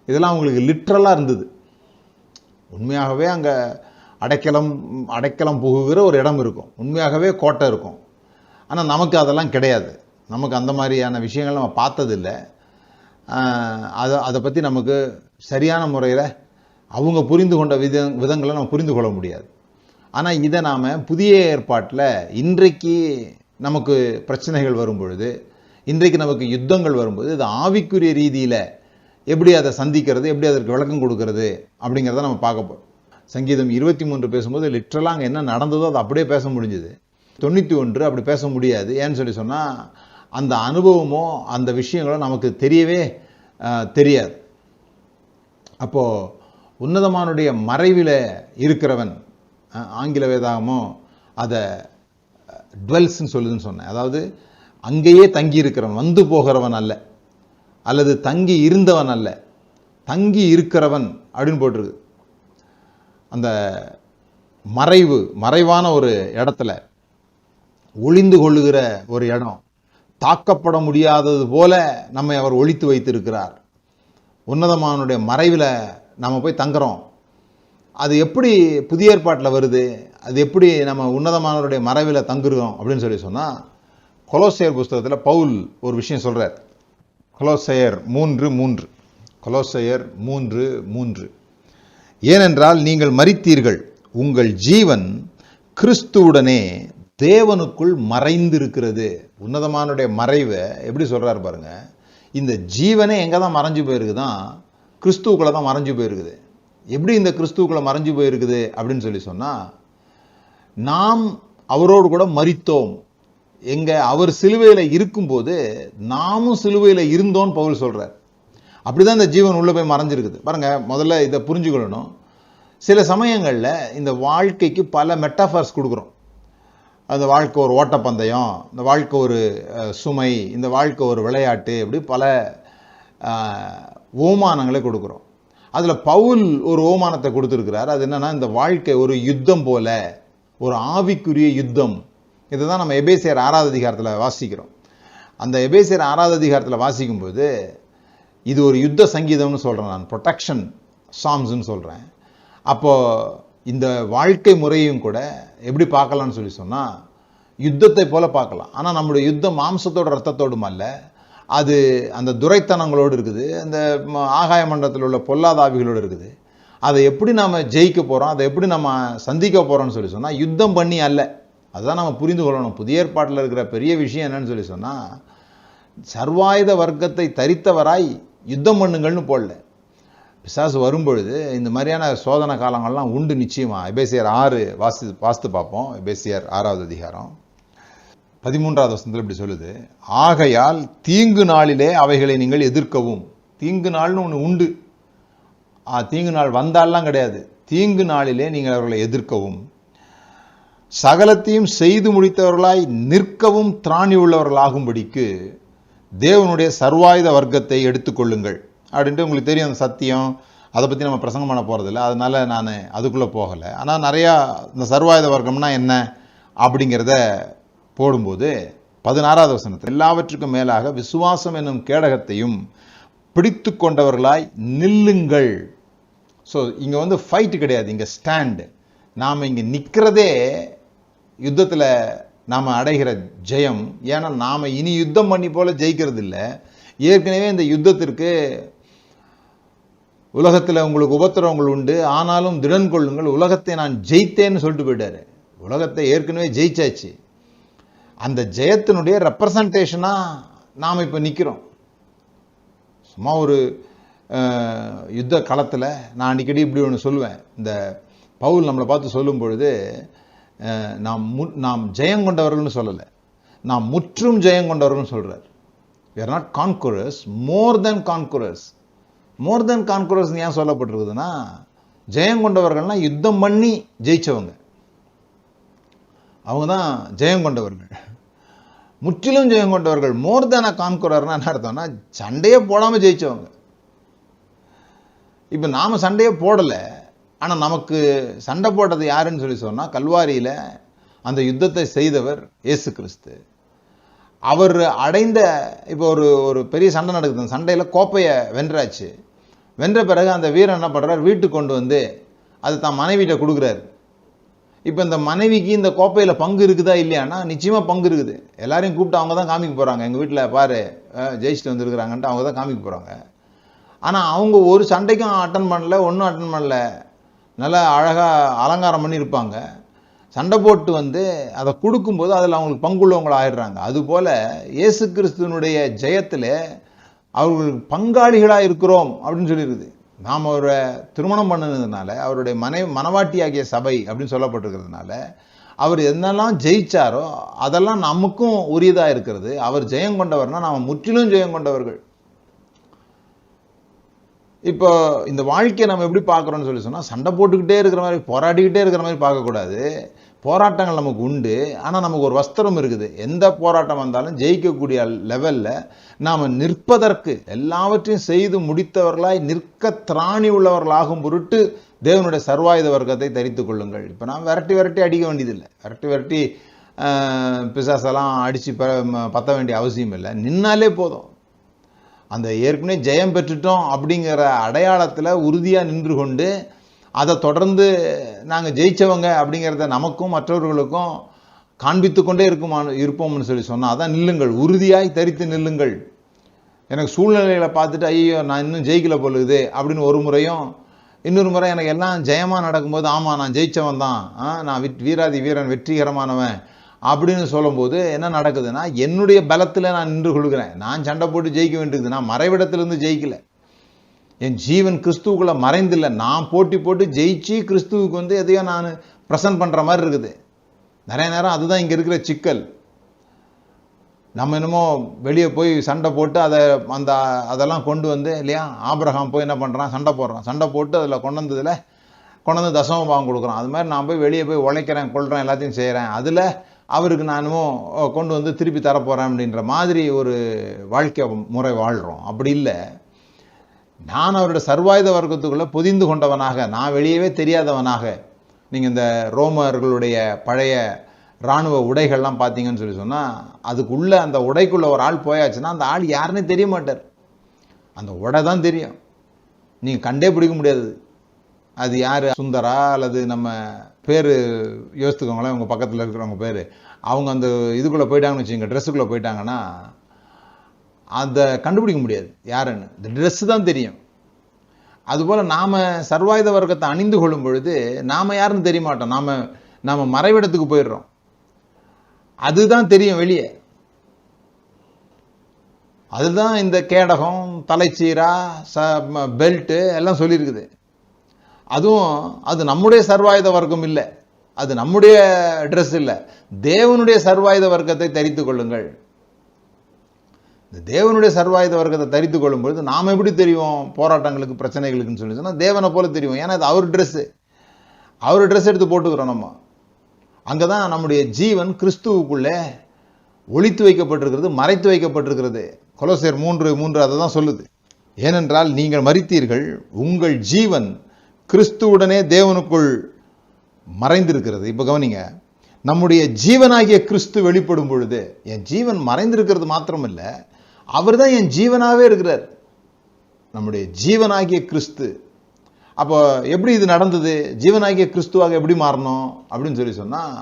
இதெல்லாம் அவங்களுக்கு லிட்ரலாக இருந்தது. உண்மையாகவே அங்கே அடைக்கலம் புகுகிற ஒரு இடம் இருக்கும், உண்மையாகவே கோட்டை இருக்கும். ஆனால் நமக்கு அதெல்லாம் கிடையாது. நமக்கு அந்த மாதிரியான விஷயங்கள் நம்ம பார்த்ததில்லை. அதை பற்றி நமக்கு சரியான முறையில் அவங்க புரிந்து கொண்ட விதங்களை நம்ம புரிந்து கொள்ள முடியாது. ஆனால் இதை நாம் புதிய ஏற்பாட்டில் இன்றைக்கு நமக்கு பிரச்சனைகள் வரும் பொழுது, இன்றைக்கு நமக்கு யுத்தங்கள் வரும்போது, இது ஆவிக்குரிய ரீதியில் எப்படி அதை சந்திக்கிறது, எப்படி அதற்கு விளக்கம் கொடுக்கறது அப்படிங்கிறத நம்ம பார்க்க போகிறோம். சங்கீதம் 23 பேசும்போது லிட்ரலாக அங்கே என்ன நடந்ததோ அதை அப்படியே பேச முடிஞ்சுது. 91 அப்படி பேச முடியாது. ஏன்னு சொல்லி சொன்னால் அந்த அனுபவமோ அந்த விஷயங்களோ நமக்கு தெரியவே தெரியாது. அப்போது உன்னதமானுடைய மறைவில் இருக்கிறவன், ஆங்கில வேதாகமோ அதை டுவெல்ஸ்ன்னு சொல்லுதுன்னு சொன்னேன். அதாவது அங்கேயே தங்கி இருக்கிறவன், வந்து போகிறவன் அல்ல, அல்லது தங்கி இருந்தவன் அல்ல, தங்கி இருக்கிறவன் அப்படின்னு போட்டிருக்கு. அந்த மறைவான ஒரு இடத்துல, ஒளிந்து கொள்ளுகிற ஒரு இடம், தாக்கப்பட முடியாதது போல நம்மை அவர் ஒளித்து வைத்திருக்கிறார். உன்னதமானுடைய மறைவில் நம்ம போய் தங்குறோம். அது எப்படி புதிய ஏற்பாட்டில் வருது, அது எப்படி நம்ம உன்னதமானவருடைய மறைவில் தங்குறோம் அப்படின்னு சொல்லி சொன்னால், கொலோசையர் புஸ்தகத்தில் பவுல் ஒரு விஷயம் சொல்கிறார். கொலோசையர் 3:3, கொலோசையர் 3:3, ஏனென்றால் நீங்கள் மரித்தீர்கள், உங்கள் ஜீவன் கிறிஸ்துவுடனே தேவனுக்குள் மறைந்திருக்கிறது. உன்னதமானுடைய மறைவை எப்படி சொல்றாரு பாருங்க. இந்த ஜீவனே எங்கே தான் மறைஞ்சு போயிருக்குதான், கிறிஸ்துவுக்குள்ள தான் மறைஞ்சு போயிருக்குது. எப்படி இந்த கிறிஸ்துவுக்குள்ள மறைஞ்சு போயிருக்குது அப்படின்னு சொல்லி சொன்னால், நாம் அவரோடு கூட மரித்தோம். அவர் சிலுவையில் இருக்கும்போது நாமும் சிலுவையில் இருந்தோன்னு பவுல் சொல்றார். அப்படிதான் இந்த ஜீவன் உள்ள போய் மறைஞ்சிருக்குது பாருங்க. முதல்ல இதை புரிஞ்சுக்கொள்ளணும். சில சமயங்களில் இந்த வாழ்க்கைக்கு பல மெட்டாஃபர்ஸ் கொடுக்குறோம். அந்த வாழ்க்கை ஒரு ஓட்டப்பந்தயம், இந்த வாழ்க்கை ஒரு சுமை, இந்த வாழ்க்கை ஒரு விளையாட்டு, இப்படி பல ஓமானங்களை கொடுக்குறோம். அதில் பவுல் ஒரு ஓமானத்தை கொடுத்துருக்கிறார். அது என்னன்னா, இந்த வாழ்க்கை ஒரு யுத்தம் போல, ஒரு ஆவிக்குரிய யுத்தம். இதுதான் நம்ம எபேசியர் 6வது அதிகாரத்தில் வாசிக்கிறோம். அந்த எபேசியர் 6வது அதிகாரத்தில் வாசிக்கும்போது இது ஒரு யுத்த சங்கீதம்னு சொல்கிறேன் நான், ப்ரொடெக்ஷன் சாம்ஸ்ன்னு சொல்கிறேன். அப்போது இந்த வாழ்க்கை முறையும் கூட எப்படி பார்க்கலான்னு சொல்லி சொன்னால், யுத்தத்தை போல பார்க்கலாம். ஆனால் நம்முடைய யுத்தம் மாம்சத்தோட ரத்தத்தோடும் அல்ல, அது அந்த துரைத்தனங்களோடு இருக்குது, அந்த ஆகாய மண்டலத்தில் உள்ள பொல்லாத ஆவிகளோடு இருக்குது. அதை எப்படி நாம் ஜெயிக்க போகிறோம், அதை எப்படி நம்ம சந்திக்க போகிறோம்னு சொல்லி சொன்னால் யுத்தம் பண்ணி அல்ல. அதுதான் நம்ம புரிந்து கொள்ளணும். புதிய ஏற்பாட்டில் இருக்கிற பெரிய விஷயம் என்னன்னு சொல்லி சொன்னால், சர்வாயுத வர்க்கத்தை தரித்தவராய் யுத்தம் பண்ணுங்கள்னு போடல. பிசாசு வரும்பொழுது இந்த மாதிரியான சோதனை காலங்கள்லாம் உண்டு நிச்சயமா. எபேசியர் 6 வாசித்து பார்ப்போம். எபேசியர் 6வது அதிகாரம் 13வது வசனத்தில் இப்படி சொல்லுது, ஆகையால் தீங்கு நாளிலே அவைகளை நீங்கள் எதிர்க்கவும். தீங்கு நாள்னு ஒன்று உண்டு. தீங்கு நாள் வந்தாலாம் கிடையாது. தீங்கு நாளிலே நீங்கள் அவர்களை எதிர்க்கவும், சகலத்தையும் செய்து முடித்தவர்களாய் நிற்கவும் திராணி உள்ளவர்களாகும்படிக்கு தேவனுடைய சர்வாயுத வர்க்கத்தை எடுத்துக்கொள்ளுங்கள் அப்படின்ட்டு உங்களுக்கு தெரியும். அந்த சத்தியம், அதை பற்றி நம்ம பிரசங்கம் பண்ண போகிறதில்ல, அதனால நான் அதுக்குள்ளே போகலை. ஆனால் நிறையா இந்த சர்வாயுத வர்க்கம்னா என்ன அப்படிங்கிறத போடும்போது 16வது வசனத்தில், எல்லாவற்றுக்கும் மேலாக விசுவாசம் என்னும் கேடகத்தையும் பிடித்து கொண்டவர்களாய் நில்லுங்கள். ஸோ இங்கே ஃபைட்டு கிடையாது, இங்கே ஸ்டாண்டு. நாம் இங்கே நிற்கிறதே யுத்தத்தில் நாம் அடைகிற ஜெயம். ஏன்னா நாம் இனி யுத்தம் பண்ணி போல ஜெயிக்கிறது இல்லை. ஏற்கனவே இந்த யுத்தத்திற்கு உலகத்தில் உங்களுக்கு உபத்திரவங்கள் உண்டு, ஆனாலும் திடன் கொள்ளுங்கள், உலகத்தை நான் ஜெயித்தேன்னு சொல்லிட்டு போயிட்டாரு. உலகத்தை ஏற்கனவே ஜெயிச்சாச்சு. அந்த ஜெயத்தினுடைய ரெப்ரசன்டேஷனாக நாம் இப்போ நிற்கிறோம். சும்மா ஒரு யுத்த களத்தில் நான் அடிக்கடி இப்படி ஒன்று சொல்லுவேன். இந்த பவுல் நம்மளை பார்த்து சொல்லும் பொழுது, நாம் ஜெயம் கொண்டவர்கள்னு சொல்லலை, நாம் முற்றும் ஜெயம் கொண்டவர்கள்னு சொல்கிறார். we are not conquerors, more than conquerors. more than conquerors ஏன் சொல்லப்பட்டிருக்குதுன்னா, ஜெயம் கொண்டவர்கள்னா யுத்தம் பண்ணி ஜெயிச்சவங்க, அவங்க தான் ஜெயம் கொண்டவர்கள். முற்றிலும் ஜெயம் கொண்டவர்கள், மோர் தேன் அ கான்குரர்னா என்ன அர்த்தம்னா, சண்டையே போடாமல் ஜெயிச்சவங்க. இப்போ நாம் சண்டையே போடலை, ஆனால் நமக்கு சண்டை போட்டது யாருன்னு சொல்லி சொன்னால் கல்வாரியில் அந்த யுத்தத்தை செய்தவர் இயேசு கிறிஸ்து. அவர் அடைந்த இப்போ ஒரு பெரிய சண்டை நடக்குது, அந்த சண்டையில் கோப்பையை வென்றாச்சு. வென்ற பிறகு அந்த வீரன் என்ன பண்ணுறார், வீட்டுக்கு கொண்டு வந்து அது தான் மனைவிட்ட கொடுக்குறாரு. இப்போ இந்த மனைவிக்கு இந்த கோப்பையில் பங்கு இருக்குதா இல்லையானா நிச்சயமாக பங்கு இருக்குது. எல்லாரையும் கூப்பிட்டு அவங்க தான் காமிக்க போகிறாங்க, எங்கள் வீட்டில் பாரு ஜெயிச்சுட்டு வந்துருக்குறாங்கன்ட்டு அவங்க தான் காமிக்க போகிறாங்க. ஆனால் அவங்க ஒரு சண்டைக்கும் அட்டன் பண்ணல, ஒன்றும் அட்டன் பண்ணல, நல்லா அழகாக அலங்காரம் பண்ணியிருப்பாங்க. சண்டை போட்டு வந்து அதை கொடுக்கும்போது அதில் அவங்களுக்கு பங்குள்ளவங்களை ஆயிடுறாங்க. அதுபோல் இயேசு கிறிஸ்துவனுடைய ஜெயத்தில் அவர்களுக்கு பங்காளிகளாக இருக்கிறோம் அப்படின்னு சொல்லியிருக்குது. நாம் அவரை திருமணம் பண்ணதுனால, அவருடைய மனவாட்டியாகிய சபை அப்படின்னு சொல்லப்பட்டிருக்கிறதுனால, அவர் என்னெல்லாம் ஜெயிச்சாரோ அதெல்லாம் நமக்கும் உரியதாக இருக்கிறது. அவர் ஜெயம் கொண்டவர்னா நாம் முற்றிலும் ஜெயம் கொண்டவர்கள். இப்போ இந்த வாழ்க்கையை நம்ம எப்படி பார்க்குறோன்னு சொல்லி சொன்னால், சண்டை போட்டுக்கிட்டே இருக்கிற மாதிரி, போராடிக்கிட்டே இருக்கிற மாதிரி பார்க்கக்கூடாது. போராட்டங்கள் நமக்கு உண்டு, ஆனால் நமக்கு ஒரு வஸ்திரம் இருக்குது. எந்த போராட்டம் வந்தாலும் ஜெயிக்கக்கூடிய லெவலில் நாம் நிற்பதற்கு எல்லாவற்றையும் செய்து முடித்தவர்களாய் நிற்க திராணி உள்ளவர்களாகும் பொருட்டு தேவனுடைய சர்வாயுத வர்க்கத்தை தரித்து கொள்ளுங்கள். இப்போ நாம் விரட்டி அடிக்க வேண்டியதில்லை, விரட்டி பிசாசெல்லாம் அடித்து பற்ற வேண்டிய அவசியம் இல்லை. நின்னாலே போதும். அந்த ஏற்கனவே ஜெயம் பெற்றுட்டோம் அப்படிங்கிற அடையாளத்தில் உறுதியாக நின்று கொண்டு அதை தொடர்ந்து நாங்கள் ஜெயித்தவங்க அப்படிங்கிறத நமக்கும் மற்றவர்களுக்கும் காண்பித்து கொண்டே இருப்போம்னு சொல்லி சொன்னால் அதான் நில்லுங்கள், உறுதியாய் தரித்து நில்லுங்கள். எனக்கு சூழ்நிலைகளை பார்த்துட்டு ஐயோ நான் இன்னும் ஜெயிக்கல போலுது அப்படின்னு ஒரு முறையும், இன்னொரு முறை எனக்கு எல்லாம் ஜெயமாக நடக்கும்போது ஆமாம் நான் ஜெயித்தவன் தான், நான் வீராதி வீரன் வெற்றிகரமானவன் அப்படின்னு சொல்லும்போது என்ன நடக்குதுன்னா, என்னுடைய பலத்தில் நான் நின்று கொள்கிறேன். நான் சண்டை போட்டு ஜெயிக்க வேண்டியது, நான் மறைவிடத்திலிருந்து ஜெயிக்கல, என் ஜீவன் கிறிஸ்துவுக்குள்ள மறைந்தில்லை. நான் போட்டு ஜெயிச்சு கிறிஸ்துவுக்கு வந்து எதையோ நான் ப்ரெசன்ட் பண்ணுற மாதிரி இருக்குது. நிறைய நேரம் அதுதான் இங்கே இருக்கிற சிக்கல். நம்ம என்னமோ வெளியே போய் சண்டை போட்டு அதெல்லாம் கொண்டு வந்து இல்லையா, ஆபிரகாம் போய் என்ன பண்ணுறான், சண்டை போட்டு அதில் கொண்டு வந்து தசம பாகம் கொடுக்குறான். அது மாதிரி நான் போய் வெளியே போய் உழைக்கிறேன், கொள்கிறேன், எல்லாத்தையும் செய்கிறேன், அதில் அவருக்கு நானும் கொண்டு வந்து திருப்பி தரப்போகிறேன் அப்படின்ற மாதிரி ஒரு வாழ்க்கை முறை வாழ்கிறோம். அப்படி இல்லை, நான் அவருடைய சர்வாயுத வர்க்கத்துக்குள்ளே பொதிந்து கொண்டவனாக, நான் வெளியவே தெரியாதவனாக. நீங்கள் இந்த ரோமர்களுடைய பழைய இராணுவ உடைகள்லாம் பார்த்தீங்கன்னு சொல்லி சொன்னால், அதுக்குள்ளே அந்த உடைக்குள்ளே ஒரு ஆள் போயாச்சுன்னா அந்த ஆள் யாருன்னே தெரிய மாட்டார். அந்த உடை தான் தெரியும், நீங்கள் கண்டே பிடிக்க முடியாது அது யார், சுந்தரா அல்லது நம்ம பேர் யோசித்துக்கோங்களேன், உங்கள் பக்கத்தில் இருக்கிறவங்க பேர், அவங்க அந்த இதுக்குள்ளே போயிட்டாங்கன்னு வச்சுக்கோங்க, ட்ரெஸ்ஸுக்குள்ளே போயிட்டாங்கன்னா அதை கண்டுபிடிக்க முடியாது யாருன்னு, இந்த ட்ரெஸ்ஸு தான் தெரியும். அதுபோல் நாம் சர்வாயுத வர்க்கத்தை அணிந்து கொள்ளும் பொழுது நாம் யாருன்னு தெரிய மாட்டோம், நாம் மறைவிடத்துக்கு போயிடுறோம், அதுதான் தெரியும் வெளியே. அதுதான் இந்த கேடகம், தலைச்சீரா, பெல்ட்டு எல்லாம் சொல்லியிருக்குது. அதுவும் அது நம்முடைய சர்வாயுத வர்க்கம் இல்லை, அது நம்முடைய ட்ரெஸ் இல்லை, தேவனுடைய சர்வாயுத வர்க்கத்தை தரித்து கொள்ளுங்கள். இந்த தேவனுடைய சர்வாயுத வர்க்கத்தை தரித்து கொள்ளும் பொழுது நாம் எப்படி தெரியும் போராட்டங்களுக்கு பிரச்சனைகளுக்குன்னு சொல்லி சொன்னால், தேவனை போல தெரியும். ஏன்னா அது அவர் ட்ரெஸ் எடுத்து போட்டுக்கிறோம் நம்ம. அங்கே தான் நம்முடைய ஜீவன் கிறிஸ்துவுக்குள்ளே ஒளித்து வைக்கப்பட்டிருக்கிறது, மறைத்து வைக்கப்பட்டிருக்கிறது. கொலோசியர் 3:3 அதை தான் சொல்லுது. ஏனென்றால் நீங்கள் மரித்தீர்கள், உங்கள் ஜீவன் கிறிஸ்துவுடனே தேவனுக்குள் மறைந்திருக்கிறது. இப்போ கவனிங்க, நம்முடைய ஜீவனாகிய கிறிஸ்து வெளிப்படும் பொழுது என் ஜீவன் மறைந்திருக்கிறது மாத்திரமில்ல, அவர் தான் என் ஜீவனாகவே இருக்கிறார், நம்முடைய ஜீவனாகிய கிறிஸ்து. அப்போ எப்படி இது நடந்தது, ஜீவனாகிய கிறிஸ்துவாக எப்படி மாறணும் அப்படின்னு சொல்லி சொன்னால்,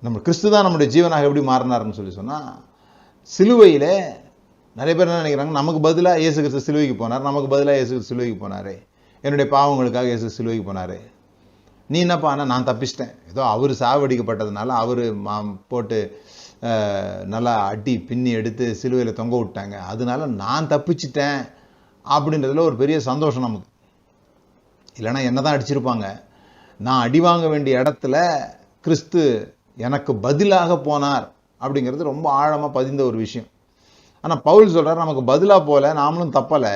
நம்ம கிறிஸ்து தான் நம்முடைய ஜீவனாக எப்படி மாறினார்னு சொல்லி சொன்னால், சிலுவையில் நிறைய பேர் என்ன நினைக்கிறாங்க, நமக்கு பதிலாக இயேசு கிறிஸ்து சிலுவைக்கு போனார், நமக்கு பதிலாக இயேசு கிறிஸ்து சிலுவைக்கு போனார், என்னுடைய பாவங்களுக்காக இயேசு சிலுவைக்கு போனார், நீ என்னப்பா ஆனால் நான் தப்பிச்சிட்டேன், ஏதோ அவர் சாவடிக்கப்பட்டதுனால அவர் போட்டு நல்லா அடி பின்னி எடுத்து சிலுவையில் தொங்க விட்டாங்க, அதனால நான் தப்பிச்சிட்டேன் அப்படின்றதுல ஒரு பெரிய சந்தோஷம் நமக்கு. இல்லைன்னா என்ன தான் அடிச்சிருப்பாங்க, நான் அடி வாங்க வேண்டிய இடத்துல கிறிஸ்து எனக்கு பதிலாக போனார் அப்படிங்கிறது ரொம்ப ஆழமாக பதிந்த ஒரு விஷயம். ஆனால் பவுல் சொல்கிறார், நமக்கு பதிலாக போல, நாமளும் தப்பலை,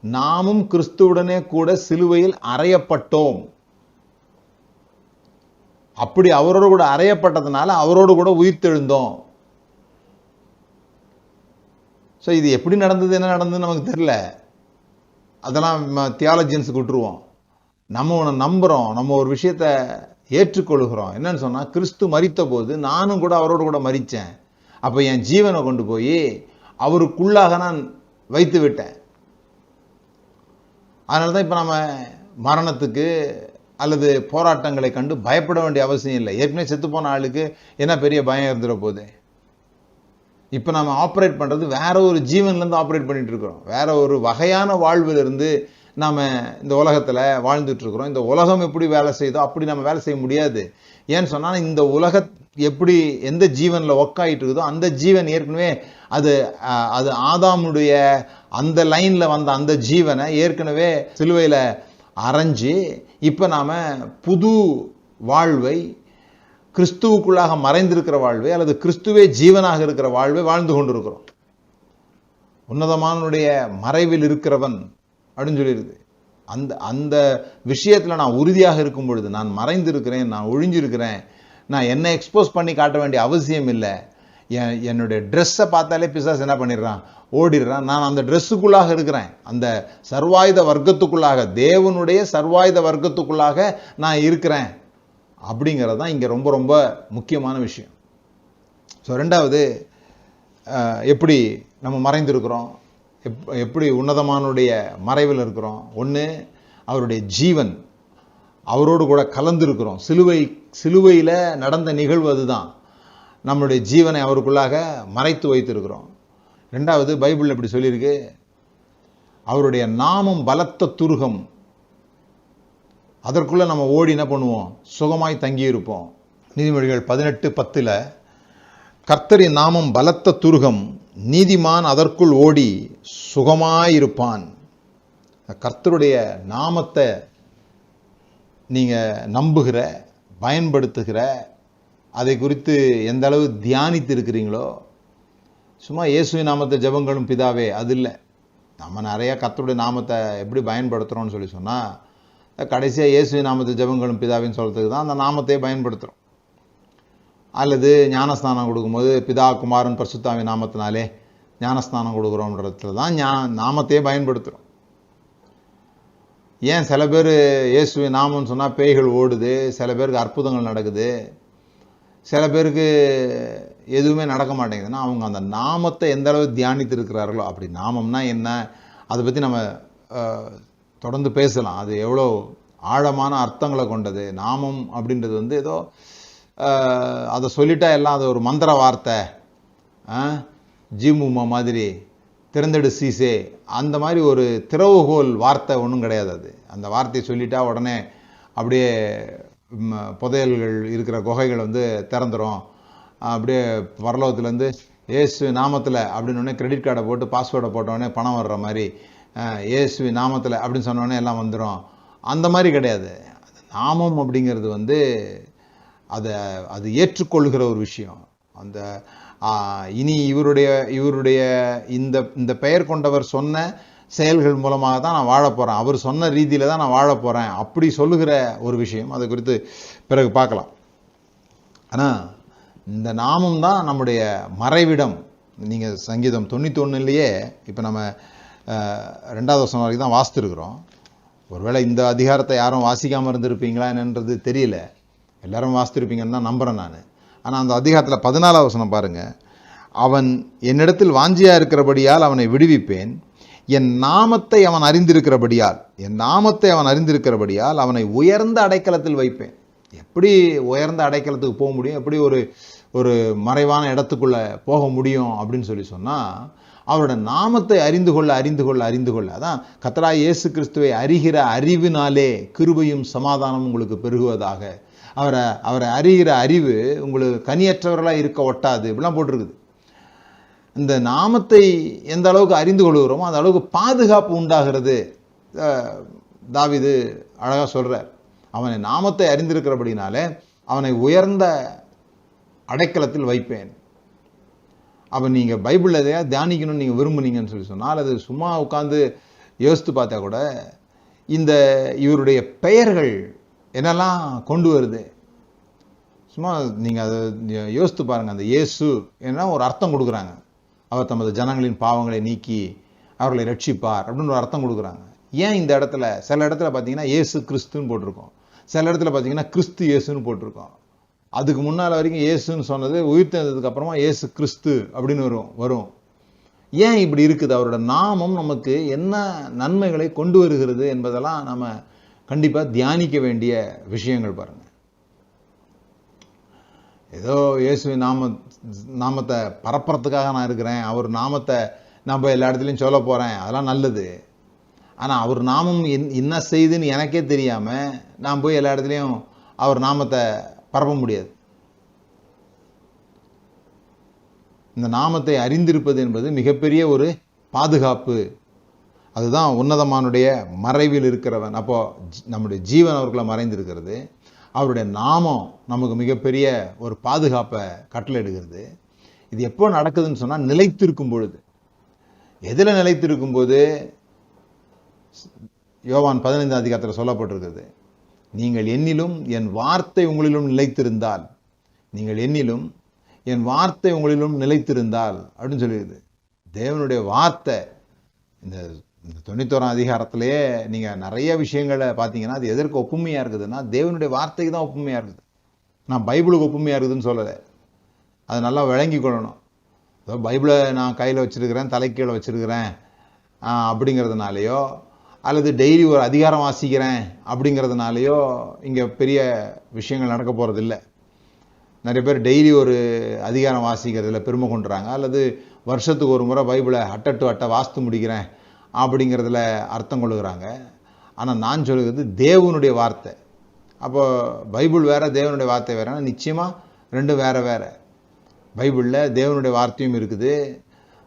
நாமும் கிறிஸ்துவுடனே கூட சிலுவையில் அறையப்பட்டோம். அப்படி அவரோடு கூட அறையப்பட்டதுனால அவரோடு கூட உயிர்த்தெழுந்தோம். ஸோ இது எப்படி நடந்தது, என்ன நடந்ததுன்னு நமக்கு தெரியல. அதெல்லாம் தியாலஜியன்ஸுக்கு விட்டுருவோம். நம்ம ஒன்று நம்புகிறோம், நம்ம ஒரு விஷயத்த ஏற்றுக்கொள்கிறோம். என்னன்னு சொன்னால், கிறிஸ்து மரித்த போது நானும் கூட அவரோடு கூட மரித்தேன். அப்போ என் ஜீவனை கொண்டு போய் அவருக்குள்ளாக நான் வைத்து விட்டேன். அதனால தான் இப்போ நம்ம மரணத்துக்கு அல்லது போராட்டங்களை கண்டு பயப்பட வேண்டிய அவசியம் இல்லை. ஏற்கனவே செத்துப்போன ஆளுக்கு என்ன பெரிய பயம் இருந்துட போகுது? இப்போ நம்ம ஆப்ரேட் பண்ணுறது வேற ஒரு ஜீவன்லேருந்து ஆப்ரேட் பண்ணிட்டு இருக்கிறோம். வேற ஒரு வகையான வாழ்விலிருந்து நாம் இந்த உலகத்தில் வாழ்ந்துட்டு இருக்கிறோம். இந்த உலகம் எப்படி வேலை செய்தோ அப்படி நம்ம வேலை செய்ய முடியாது. ஏன்னு சொன்னால், இந்த உலக எப்படி எந்த ஜீவனில் ஒக்காயிட்டு இருக்குதோ அந்த ஜீவன் ஏற்கனவே அது அது ஆதாமுடைய அந்த லைனில் வந்த அந்த ஜீவனை ஏற்கனவே சிலுவையில் அரைஞ்சு இப்போ நாம் புது வாழ்வை, கிறிஸ்துவுக்குள்ளாக மறைந்திருக்கிற வாழ்வை அல்லது கிறிஸ்துவே ஜீவனாக இருக்கிற வாழ்வை வாழ்ந்து கொண்டிருக்கிறோம். உன்னதமானுடைய மறைவில் இருக்கிறவன் அப்படின்னு சொல்லியிருக்குது. அந்த அந்த விஷயத்தில் நான் உறுதியாக இருக்கும் பொழுது, நான் மறைந்திருக்கிறேன், நான் ஒழிஞ்சிருக்கிறேன், நான் என்னை எக்ஸ்போஸ் பண்ணி காட்ட வேண்டிய அவசியம் இல்லை. என்னுடைய ட்ரெஸ்ஸை பார்த்தாலே பிசாசு என்ன பண்ணிடுறான்? ஓடிடுறான். நான் அந்த ட்ரெஸ்ஸுக்குள்ளாக இருக்கிறேன், அந்த சர்வாயுத வர்க்கத்துக்குள்ளாக, தேவனுடைய சர்வாயுத வர்க்கத்துக்குள்ளாக நான் இருக்கிறேன். அப்படிங்கிறது தான் இங்கே ரொம்ப ரொம்ப முக்கியமான விஷயம். ஸோ ரெண்டாவது, எப்படி நம்ம மறைந்திருக்கிறோம், எப்படி உன்னதமானுடைய மறைவில் இருக்கிறோம்? ஒன்று, அவருடைய ஜீவன், அவரோடு கூட கலந்துருக்கிறோம். சிலுவையில் நடந்த நிகழ்வு அதுதான். நம்மளுடைய ஜீவனை அவருக்குள்ளாக மறைத்து வைத்திருக்கிறோம். ரெண்டாவது, பைபிள் எப்படி சொல்லியிருக்கு, அவருடைய நாமம் பலத்த துருகம், அதற்குள்ள நம்ம ஓடி என்ன பண்ணுவோம்? சுகமாய் தங்கியிருப்போம். நீதிமொழிகள் 18:10 கர்த்தரின் நாமம் பலத்த துருகம், நீதிமான் அதற்குள் ஓடி சுகமாயிருப்பான். கர்த்தருடைய நாமத்தை நீங்கள் நம்புகிற, பயன்படுத்துகிற, அதை குறித்து எந்த அளவு தியானித்து இருக்கிறீங்களோ, சும்மா இயேசுவின் நாமத்தை ஜெபங்களும் பிதாவே அது இல்லை. நம்ம நிறையா கர்த்தருடைய நாமத்தை எப்படி பயன்படுத்துகிறோம்னு சொல்லி சொன்னால், கடைசியாக இயேசுவின் நாமத்தை ஜெபங்களும் பிதாவின்னு சொல்கிறதுக்கு தான் அந்த நாமத்தையே பயன்படுத்துகிறோம். அல்லது ஞானஸ்நானம் கொடுக்கும்போது பிதா குமாரன் பரிசுத்தாவின் நாமத்தினாலே ஞானஸ்நானம் கொடுக்குறோன்றதுல தான் நாமத்தையே பயன்படுத்துகிறோம். ஏன் சில பேர் இயேசுவின் நாமம்னு சொன்னால் பேய்கள் ஓடுது, சில பேருக்கு அற்புதங்கள் நடக்குது, சில பேருக்கு எதுவுமே நடக்க மாட்டேங்குதுன்னா அவங்க அந்த நாமத்தை எந்த அளவு தியானித்து இருக்கிறார்களோ. அப்படி நாமம்னா என்ன, அதை பற்றி நம்ம தொடர்ந்து பேசலாம். அது எவ்வளோ ஆழமான அர்த்தங்களை கொண்டது. நாமம் அப்படின்றது ஏதோ அதை சொல்லிட்டா எல்லாம் அது ஒரு மந்திர வார்த்தை, ஜிமுமா மாதிரி, திறந்தெடு சீசே, அந்த மாதிரி ஒரு திறவுகோல் வார்த்தை ஒன்றும் கிடையாது. அது அந்த வார்த்தையை சொல்லிட்டா உடனே அப்படியே புதையல்கள் இருக்கிற குகைகள் திறந்துடும், அப்படியே பரலோகத்துலேருந்து இயேசு நாமத்தில் அப்படின்னு உடனே கிரெடிட் கார்டை போட்டு பாஸ்வேர்டை போட்டோடனே பணம் வர்ற மாதிரி, இயேசு நாமத்தில் அப்படின்னு சொன்னோடனே எல்லாம் வந்துடும், அந்த மாதிரி கிடையாது. நாமம் அப்படிங்கிறது அது ஏற்றுக்கொள்கிற ஒரு விஷயம். அந்த இனி இவருடைய இந்த பெயர் கொண்டவர் சொன்ன செயல்கள் மூலமாக தான் நான் வாழ போகிறேன், அவர் சொன்ன ரீதியில் தான் நான் வாழ போகிறேன், அப்படி சொல்லுகிற ஒரு விஷயம். அது குறித்து பிறகு பார்க்கலாம். ஆனால் இந்த நாமம் தான் நம்முடைய மறைவிடம். நீங்கள் சங்கீதம் 91 இப்போ நம்ம 2வது வசனம் வரைக்கும் தான் வாசித்துருக்குறோம். ஒருவேளை இந்த அதிகாரத்தை யாரும் வாசிக்காமல் இருந்திருப்பீங்களா என்னன்றது தெரியல, எல்லாரும் வாசித்திருப்பீங்கன்னு தான் நம்புகிறேன் நான். ஆனால் அந்த அதிகாரத்தில் 14வது வசனம் பாருங்கள், அவன் என்னிடத்தில் வாஞ்சியாக இருக்கிறபடியால் அவனை விடுவிப்பேன், என் நாமத்தை அவன் அறிந்திருக்கிறபடியால் அவனை உயர்ந்த அடைக்கலத்தில் வைப்பேன். எப்படி உயர்ந்த அடைக்கலத்துக்கு போக முடியும், எப்படி ஒரு மறைவான இடத்துக்குள்ளே போக முடியும் அப்படின்னு சொல்லி சொன்னால், அவரோட நாமத்தை அறிந்து கொள்ள. அதான் கர்த்தராகிய இயேசு கிறிஸ்துவை அறிகிற அறிவினாலே கிருபையும் சமாதானம் உங்களுக்கு பெருகுவதாக. அவரை அறிகிற அறிவு உங்களுக்கு கனியற்றவர்களாக இருக்க ஒட்டாது, இப்படிலாம் போட்டிருக்குது. இந்த நாமத்தை எந்த அளவுக்கு அறிந்து கொள்கிறோமோ அந்த அளவுக்கு பாதுகாப்பு உண்டாகிறது. தாவீது அழகாக சொல்கிறார், அவனை நாமத்தை அறிந்திருக்கிறபடினாலே அவனை உயர்ந்த அடைக்கலத்தில் வைப்பேன். அப்போ நீங்கள் பைபிளில் எதையா தியானிக்கணும்னு நீங்கள் விரும்புனீங்கன்னு சொல்லி சொன்னால், அது சும்மா உட்காந்து யோசித்து பார்த்தா கூட இவருடைய பெயர்கள் என்னெல்லாம் கொண்டு வருது, சும்மா நீங்கள் அதை யோசித்து பாருங்கள். அந்த இயேசு என்ன ஒரு அர்த்தம் கொடுக்குறாங்க, அவர் தமது ஜனங்களின் பாவங்களை நீக்கி அவர்களை ரட்சிப்பார் அப்படின்னு ஒரு அர்த்தம் கொடுக்குறாங்க. ஏன் இந்த இடத்துல சில இடத்துல பார்த்தீங்கன்னா இயேசு கிறிஸ்துன்னு போட்டிருக்கோம், சில இடத்துல பார்த்தீங்கன்னா கிறிஸ்து இயேசுன்னு போட்டிருக்கோம். அதுக்கு முன்னால் வரைக்கும் இயேசுன்னு சொன்னது உயிர்த்தெழுந்ததுக்கு அப்புறமா இயேசு கிறிஸ்து அப்படின்னு வரும். ஏன் இப்படி இருக்குது? அவரோட நாமம் நமக்கு என்ன நன்மைகளை கொண்டு வருகிறது என்பதெல்லாம் நம்ம கண்டிப்பாக தியானிக்க வேண்டிய விஷயங்கள். பாருங்க, ஏதோ இயேசுவின் நாமத்தை பரப்புறதுக்காக நான் இருக்கிறேன், அவர் நாமத்தை நான் போய் எல்லா இடத்துலையும் சொல்ல போகிறேன், அதெல்லாம் நல்லது. ஆனால் அவர் நாமம் என்ன செய்யுதுன்னு எனக்கே தெரியாமல் நான் போய் எல்லா இடத்துலையும் அவர் நாமத்தை பரப்ப முடியாது. இந்த நாமத்தை அறிந்திருப்பது என்பது மிகப்பெரிய ஒரு பாதுகாப்பு. அதுதான் உன்னதமானுடைய மறைவில் இருக்கிறவன். அப்போ நம்முடைய ஜீவன் அவர்களை மறைந்திருக்கிறது, அவருடைய நாமம் நமக்கு மிகப்பெரிய ஒரு பாதுகாப்பை கட்டளையிடுகிறது. இது எப்போ நடக்குதுன்னு சொன்னால் நிலைத்திருக்கும் பொழுது. எதில் நிலைத்திருக்கும் போது? யோவான் 15 அதிகாரத்தில் சொல்லப்பட்டிருக்கிறது, நீங்கள் என்னிலும் என் வார்த்தை உங்களிலும் நிலைத்திருந்தால், நீங்கள் என்னிலும் என் வார்த்தை உங்களிலும் நிலைத்திருந்தால் அப்படின்னு சொல்லிடுது. தேவனுடைய வார்த்தை இந்த 91ஆம் அதிகாரத்திலேயே நீங்கள் நிறைய விஷயங்களை பார்த்தீங்கன்னா அது எதற்கு ஒப்புமையாக இருக்குதுன்னா தேவனுடைய வார்த்தைக்கு தான் ஒப்புமையாக இருக்குது. நான் பைபிளுக்கு ஒப்புமையாக இருக்குதுன்னு சொல்லலை, அதை நல்லா விளங்கி கொள்ளணும். பைபிளை நான் கையில் வச்சுருக்கிறேன், தலைக்கீழே வச்சுருக்கிறேன் அப்படிங்கிறதுனாலையோ, அல்லது டெய்லி ஒரு அதிகாரம் வாசிக்கிறேன் அப்படிங்கிறதுனாலையோ இங்கே பெரிய விஷயங்கள் நடக்க போகிறதில்ல. நிறைய பேர் டெய்லி ஒரு அதிகாரம் வாசிக்கிறதுல பெருமை கொண்டுறாங்க, அல்லது வருஷத்துக்கு ஒரு முறை பைபிளை அட்டை வாசித்து முடிக்கிறேன் அப்படிங்கிறதுல அர்த்தம் கொள்ளுகிறாங்க. ஆனால் நான் சொல்லுகிறது தேவனுடைய வார்த்தை. அப்போ பைபிள் வேறு, தேவனுடைய வார்த்தை வேறு. நிச்சயமாக ரெண்டும் வேறு வேறு. பைபிளில் தேவனுடைய வார்த்தையும் இருக்குது,